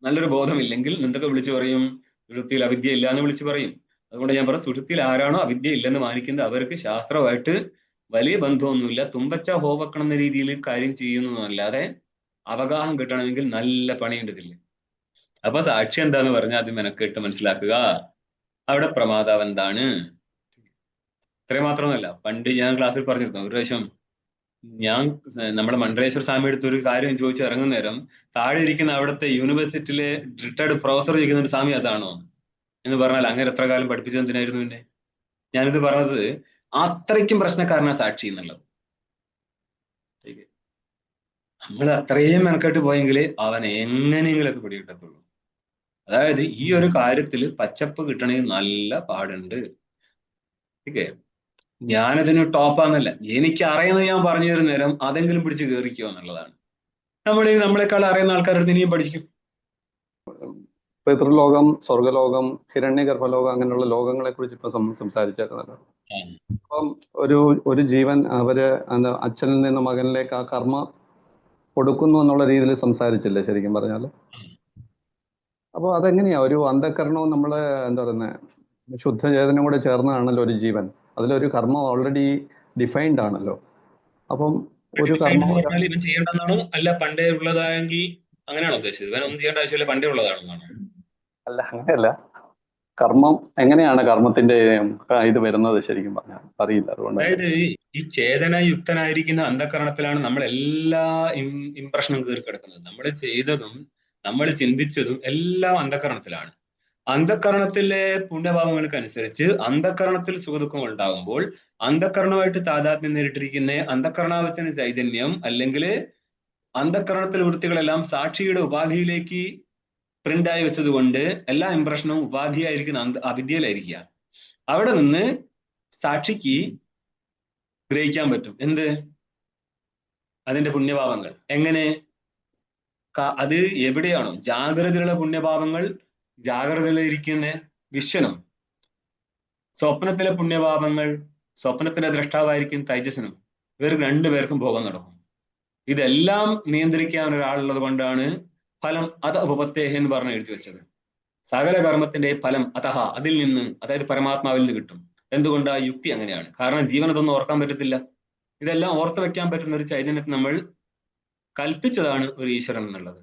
നല്ലൊരു ബോധമില്ലെങ്കിൽ എന്തൊക്കെ വിളിച്ചു പറയും? സുഷുപ്തിയിൽ അവിദ്യ ഇല്ല എന്ന് വിളിച്ചു പറയും. അതുകൊണ്ട് ഞാൻ പറഞ്ഞു, സുഷുപ്തിയിൽ ആരാണോ അവിദ്യ ഇല്ലെന്ന് മാനിക്കുന്നത് അവർക്ക് ശാസ്ത്രമായിട്ട് വലിയ ബന്ധമൊന്നുമില്ല. തുമ്പച്ച ഹോവക്കണം എന്ന രീതിയിൽ കാര്യം ചെയ്യുന്നതല്ലാതെ അവഗാഹം കിട്ടണമെങ്കിൽ നല്ല പണിയുണ്ട് ഇതിൽ. അപ്പൊ സാക്ഷി എന്താന്ന് പറഞ്ഞാൽ അത് മെനക്കെട്ട് മനസ്സിലാക്കുക. അവിടെ പ്രമാതാവ് എന്താണ്? ഇത്രയും മാത്രമൊന്നുമല്ല. പണ്ട് ഞാൻ ക്ലാസ്സിൽ പറഞ്ഞിരുന്നു, ഒരു പ്രാവശ്യം നമ്മുടെ മണ്ഡലേശ്വര സ്വാമി എടുത്ത് ഒരു കാര്യം ചോദിച്ച് ഇറങ്ങുന്ന നേരം താഴെ ഇരിക്കുന്ന അവിടുത്തെ യൂണിവേഴ്സിറ്റിയിലെ റിട്ടയർഡ് പ്രൊഫസർ ചോദിക്കുന്ന ഒരു സ്വാമി അതാണോ എന്ന് പറഞ്ഞാൽ അങ്ങനെ എത്ര കാലം പഠിപ്പിച്ചത് എന്തിനായിരുന്നു? പിന്നെ ഞാനിത് പറഞ്ഞത് അത്രയ്ക്കും പ്രശ്നക്കാരനാ സാക്ഷി എന്നുള്ളത്. നമ്മൾ അത്രയും മെനക്കെട്ട് പോയെങ്കിൽ അവൻ എങ്ങനെയെങ്കിലൊക്കെ പിടികിട്ടത്തുള്ളൂ. അതായത് ഈ ഒരു കാര്യത്തിൽ പച്ചപ്പ് കിട്ടണമെങ്കിൽ നല്ല പാടുണ്ട്. ഓക്കെ, ഞാനതിന് ടോപ്പാന്നല്ല, എനിക്ക് അറിയുന്നത് ഞാൻ പറഞ്ഞു തരുന്ന നേരം അതെങ്കിലും പിടിച്ച് കയറിക്കോ എന്നുള്ളതാണ്. നമ്മളെക്കാൾ അറിയുന്ന ആൾക്കാരുടെ ഇനിയും പഠിക്കും. പിതൃലോകം, സ്വർഗലോകം, ഹിരണ്യഗർഭലോകം, അങ്ങനെയുള്ള ലോകങ്ങളെ കുറിച്ച് ഇപ്പൊ സംസാരിച്ചായിരുന്നല്ലോ. അപ്പം ഒരു ജീവൻ അവര് അച്ഛനിൽ നിന്ന് മകനിലേക്ക് ആ കർമ്മ കൊടുക്കുന്നു എന്നുള്ള രീതിയിൽ സംസാരിച്ചില്ലേ ശരിക്കും പറഞ്ഞാല്? അപ്പൊ അതെങ്ങനെയാ ഒരു അന്ധകരണവും നമ്മള് എന്താ പറയുന്നത് ശുദ്ധചേതനം കൂടെ ചേർന്നതാണല്ലോ ഒരു ജീവൻ. അതിലൊരു കർമ്മം ഓൾറെഡി ഡിഫൈൻഡ് ആണല്ലോ. അപ്പം ഒരു കർമ്മം ഇവൻ ചെയ്യേണ്ടെന്നാണോ? അല്ല പണ്ടേ ഉള്ളതാണെങ്കിൽ അങ്ങനെയാണോ ഉദ്ദേശിച്ചത്? ഇവൻ ഒന്നും ചെയ്യേണ്ട ആവശ്യമില്ല, പണ്ടേ ഉള്ളതാണെന്നാണോ? അല്ല, അങ്ങനെയല്ല. കർമ്മം എങ്ങനെയാണ് കർമ്മത്തിന്റെ ഇത് വരുന്നത് ശരിക്കും പറഞ്ഞാൽ അറിയില്ല. അതുകൊണ്ട് അതായത് ഈ ചേതനയുക്തനായിരിക്കുന്ന അന്ധകരണത്തിലാണ് നമ്മൾ എല്ലാ ഇംപ്രഷനും കയറി കിടക്കുന്നത്. നമ്മൾ ചെയ്തതും നമ്മൾ ചിന്തിച്ചതും എല്ലാം അന്ധകരണത്തിലാണ്. അന്ധകരണത്തിലെ പുണ്യഭാവങ്ങൾക്കനുസരിച്ച് അന്ധകരണത്തിൽ സുഖദുഃഖങ്ങൾ ഉണ്ടാകുമ്പോൾ അന്ധകരണമായിട്ട് താതാത്മ്യം നേരിട്ടിരിക്കുന്ന അന്ധകരണാവചന ചൈതന്യം അല്ലെങ്കിൽ അന്ധകരണത്തിലെ വൃത്തികളെല്ലാം സാക്ഷിയുടെ ഉപാധിയിലേക്ക് പ്രിന്റായി വെച്ചത് കൊണ്ട് എല്ലാ ഇംപ്രഷനും ഉപാധിയായിരിക്കുന്ന അവിദ്യയിലായിരിക്കുക. അവിടെ നിന്ന് സാക്ഷിക്ക് ഗ്രഹിക്കാൻ പറ്റും എന്ത്? അതിന്റെ പുണ്യഭാവങ്ങൾ. എങ്ങനെ? അത് എവിടെയാണോ ജാഗ്രതയുള്ള പുണ്യഭാവങ്ങൾ ജാഗ്രതയിലിരിക്കുന്ന വിശ്വനും, സ്വപ്നത്തിലെ പുണ്യഭാവങ്ങൾ സ്വപ്നത്തിന്റെ ദ്രഷ്ടാവായിരിക്കും തൈജസനും, ഇവർ രണ്ടുപേർക്കും ഭോഗം നടക്കും. ഇതെല്ലാം നിയന്ത്രിക്കാൻ ഒരാളുള്ളത് കൊണ്ടാണ് ഫലം അത ഉപപത്തേഹ എന്ന് പറഞ്ഞ് എഴുതി വെച്ചത്. സകല കർമ്മത്തിന്റെ ഫലം അതഹ, അതിൽ നിന്ന്, അതായത് പരമാത്മാവിൽ നിന്ന് കിട്ടും. എന്തുകൊണ്ടാ? യുക്തി അങ്ങനെയാണ്. കാരണം ജീവനതൊന്നും ഓർക്കാൻ പറ്റത്തില്ല. ഇതെല്ലാം ഓർത്ത് വെക്കാൻ പറ്റുന്ന ഒരു ചൈതന്യത്തെ നമ്മൾ കൽപ്പിച്ചതാണ് ഒരു ഈശ്വരൻ എന്നുള്ളത്.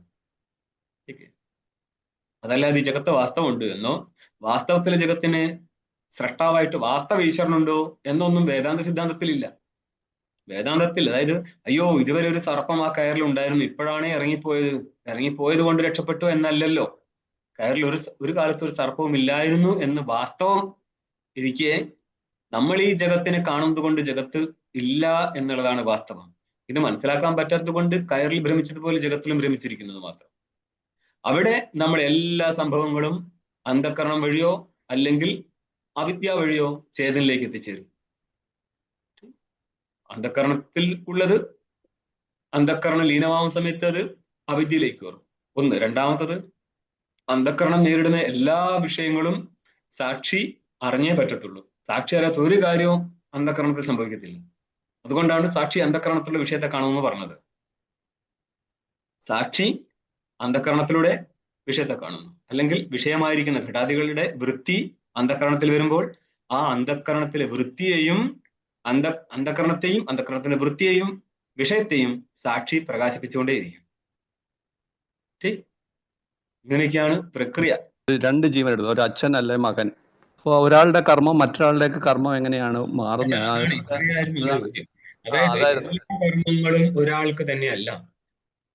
അതല്ലാതെ ഈ ജഗത്ത് വാസ്തവമുണ്ട് എന്നോ വാസ്തവത്തിലെ ജഗത്തിന് സ്രഷ്ടാവായിട്ട് വാസ്തവ ഈശ്വരനുണ്ടോ എന്നൊന്നും വേദാന്ത സിദ്ധാന്തത്തിലില്ല. വേദാന്തത്തിൽ അതായത് അയ്യോ ഇതുവരെ ഒരു സർപ്പം ആ കയറിൽ ഉണ്ടായിരുന്നു, ഇപ്പോഴാണേ ഇറങ്ങിപ്പോയത് കൊണ്ട് രക്ഷപ്പെട്ടു എന്നല്ലല്ലോ. കയറിൽ ഒരു കാലത്ത് ഒരു സർപ്പവും ഇല്ലായിരുന്നു എന്ന് വാസ്തവം ഇരിക്കെ നമ്മൾ ഈ ജഗത്തിനെ കാണുന്നത് കൊണ്ട് ജഗത്ത് ഇല്ല എന്നുള്ളതാണ് വാസ്തവം. ഇത് മനസ്സിലാക്കാൻ പറ്റാത്തത് കൊണ്ട് കയറിൽ ഭ്രമിച്ചതുപോലെ ജഗത്തിലും ഭ്രമിച്ചിരിക്കുന്നത് മാത്രം. അവിടെ നമ്മൾ എല്ലാ സംഭവങ്ങളും അന്ധകരണം വഴിയോ അല്ലെങ്കിൽ അവിദ്യ വഴിയോ ചേതനിലേക്ക് എത്തിച്ചേരും. അന്ധകരണത്തിൽ ഉള്ളത് അന്ധകരണം ലീനമാവുന്ന സമയത്ത് അത് അവിദ്യയിലേക്ക് വരും. ഒന്ന്. രണ്ടാമത്തത്, അന്ധകരണം നേരിടുന്ന എല്ലാ വിഷയങ്ങളും സാക്ഷി അറിഞ്ഞേ പറ്റത്തുള്ളൂ. സാക്ഷി അറിയാത്ത ഒരു കാര്യവും അന്ധകരണത്തിൽ സംഭവിക്കത്തില്ല. അതുകൊണ്ടാണ് സാക്ഷി അന്ധകരണത്തിലുള്ള വിഷയത്തെ കാണുമെന്ന് പറഞ്ഞത്. സാക്ഷി അന്ധകരണത്തിലൂടെ വിഷയത്തെ കാണുന്നു. അല്ലെങ്കിൽ വിഷയമായിരിക്കുന്ന ഘടാദികളുടെ വൃത്തി അന്ധകരണത്തിൽ വരുമ്പോൾ ആ അന്ധകരണത്തിലെ വൃത്തിയെയും അന്ധകരണത്തെയും അന്ധകരണത്തിന്റെ വൃത്തിയെയും വിഷയത്തെയും സാക്ഷി പ്രകാശിപ്പിച്ചുകൊണ്ടേയിരിക്കും. ഇങ്ങനെയൊക്കെയാണ് പ്രക്രിയ. രണ്ട് ജീവൻ എടുത്തു, ഒരു അച്ഛൻ അല്ലെ മകൻ. അപ്പൊ ഒരാളുടെ കർമ്മം മറ്റൊരാളുടെ കർമ്മം എങ്ങനെയാണ് മാറുന്നത്? അതായത് എല്ലാ കർമ്മങ്ങളും ഒരാൾക്ക് തന്നെയല്ല.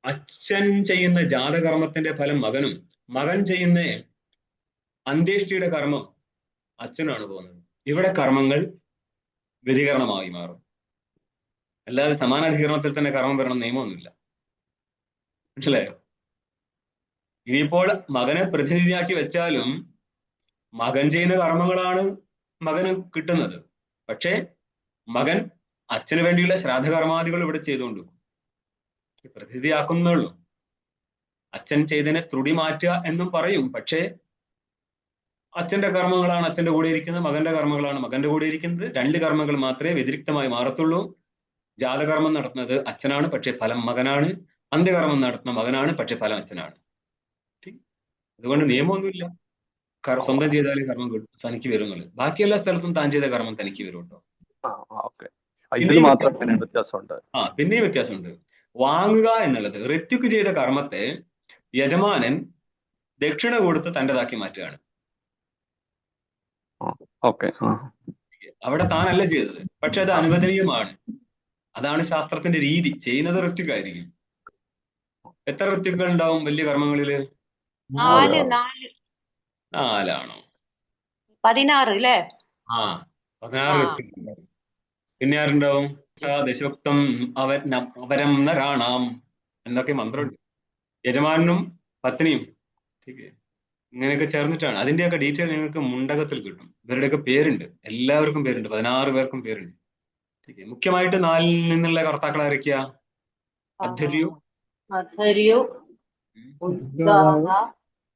അച്ഛൻ ചെയ്യുന്ന ജാതകർമ്മത്തിന്റെ ഫലം മകനും, മകൻ ചെയ്യുന്ന അന്ത്യേഷ്ടിയുടെ കർമ്മം അച്ഛനാണ് പോകുന്നത്. ഇവിടെ കർമ്മങ്ങൾ വ്യതികരണമായി മാറും. അല്ലാതെ സമാനാധികരണത്തിൽ തന്നെ കർമ്മം വരണം നിയമമൊന്നുമില്ല. മനസ്സിലായോ? ഇനിയിപ്പോൾ മകനെ പ്രതിനിധിയാക്കി വെച്ചാലും മകൻ ചെയ്യുന്ന കർമ്മങ്ങളാണ് മകന് കിട്ടുന്നത്. പക്ഷേ മകൻ അച്ഛന് വേണ്ടിയുള്ള ശ്രാദ്ധകർമാദികൾ ഇവിടെ ചെയ്തുകൊണ്ട് പ്രതിനിധിയാക്കുന്നുള്ളൂ. അച്ഛൻ ചെയ്തതിനെ ത്രുടി മാറ്റുക എന്നും പറയും. പക്ഷേ അച്ഛന്റെ കർമ്മങ്ങളാണ് അച്ഛന്റെ കൂടെ ഇരിക്കുന്നത്, മകന്റെ കർമ്മങ്ങളാണ് മകന്റെ കൂടെ ഇരിക്കുന്നത്. രണ്ട് കർമ്മങ്ങൾ മാത്രമേ വ്യതിരിക്തമായി മാറത്തുള്ളൂ. ജാതകർമ്മം നടത്തുന്നത് അച്ഛനാണ്, പക്ഷേ ഫലം മകനാണ്. അന്ത്യകർമ്മം നടത്തുന്ന മകനാണ്, പക്ഷെ ഫലം അച്ഛനാണ്. അതുകൊണ്ട് നിയമമൊന്നുമില്ല. സ്വന്തം ചെയ്താലേ കർമ്മം തനിക്ക് വരുന്നുള്ളൂ. ബാക്കി എല്ലാ സ്ഥലത്തും താൻ ചെയ്ത കർമ്മം തനിക്ക് വരും കേട്ടോ. പിന്നെയും വ്യത്യാസമുണ്ട്. വാങ്ങുക എന്നുള്ളത്, ഋത്വിക്ക് ചെയ്ത കർമ്മത്തെ യജമാനൻ ദക്ഷിണ കൊടുത്ത് തൻ്റെതാക്കി മാറ്റുകയാണ്. അവിടെ താനല്ല ചെയ്തത്, പക്ഷെ അത് അനുവദനീയമാണ്. അതാണ് ശാസ്ത്രത്തിന്റെ രീതി. ചെയ്യുന്നത് ഋത്വിക്കായിരിക്കും. എത്ര ഋത്വികൾ ഉണ്ടാവും വലിയ കർമ്മങ്ങളില്? 4 16 അല്ലേ? 16 ഋത്വികൾ. പിന്നെ ആരുണ്ടാവും? ദശോക്തം അവരം നരാണാം എന്നൊക്കെ മന്ത്രമുണ്ട്. യജമാനും പത്നിയും ഇങ്ങനെയൊക്കെ ചേർന്നിട്ടാണ്. അതിന്റെയൊക്കെ ഡീറ്റെയിൽ നിങ്ങൾക്ക് മുണ്ടകത്തിൽ കിട്ടും. ഇവരുടെയൊക്കെ പേരുണ്ട്, എല്ലാവർക്കും പേരുണ്ട്, 16 പേർക്കും പേരുണ്ട്. മുഖ്യമായിട്ട് 4 നിന്നുള്ള കർത്താക്കൾ ആരൊക്കെയാ? അധര്യു,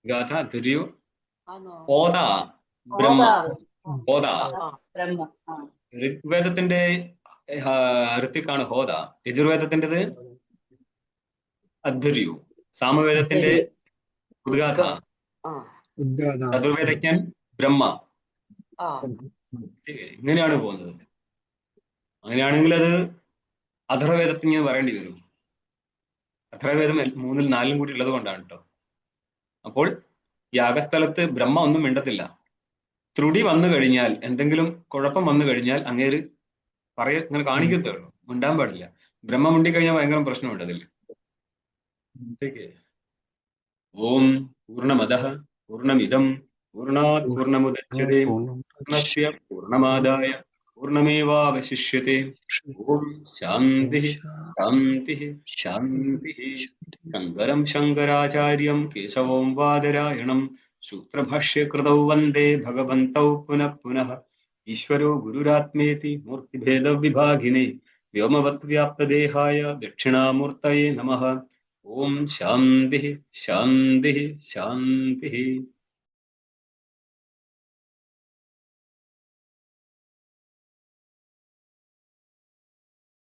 ഗാഥ, അധര്യു, ഹോത, ബ്രഹ്മ. ഹോത ഋഗ്വേദത്തിന്റെ ഋത്വിക്കാണ് ഹോത. യജുർവേദത്തിൻ്റെത് അധര്യു. സാമവേദത്തിന്റെ ഉദ്ഗാഥ. ചതുർവേദജ്ഞൻ ബ്രഹ്മ. ഇങ്ങനെയാണ് പോകുന്നത്. അങ്ങനെയാണെങ്കിൽ അത് അഥർവേദത്തിന് പറയേണ്ടി വരും. അഥർവേദം 3-ൽ 4 കൂടി ഉള്ളത് കൊണ്ടാണ് കേട്ടോ. അപ്പോൾ യാഗസ്ഥലത്ത് ബ്രഹ്മ ഒന്നും മിണ്ടത്തില്ല. ത്രുടി വന്നു കഴിഞ്ഞാൽ, എന്തെങ്കിലും കുഴപ്പം വന്നു കഴിഞ്ഞാൽ അങ്ങേര് ഇങ്ങനെ കാണിക്കത്തേ ഉള്ളൂ, മിണ്ടാൻ പാടില്ല. ബ്രഹ്മ മിണ്ടിക്കഴിഞ്ഞാൽ ഭയങ്കര പ്രശ്നമുണ്ട് അതിൽ. ഓം പൂർണ്ണമദഃ പൂർണ്ണമിദം പൂർണ്ണാത് പൂർണ്ണമുദച്യതേ പൂർണ്ണസ്യ പൂർണ്ണമാദായ പൂർണ്ണമേവാവശിഷ്യതേ. ഓം ശാന്തി ശാന്തി ശാന്തി. ശങ്കരം ശങ്കരാചാര്യം കേശവം വാദരായണം സൂത്രഭാഷ്യകൃതൗ വന്ദേ ഭഗവന്തൗ പുനഃ പുനഃ. ഈശ്വരോ ഗുരുരാത്മേതി മൂർത്തിഭേദവിഭാഗിനേ വ്യോമവത് വ്യാപ്തദേഹായ ദക്ഷിണാമൂർത്തയേ നമഃ. ഓം ശാന്തി ശാന്തി ശാന്തി.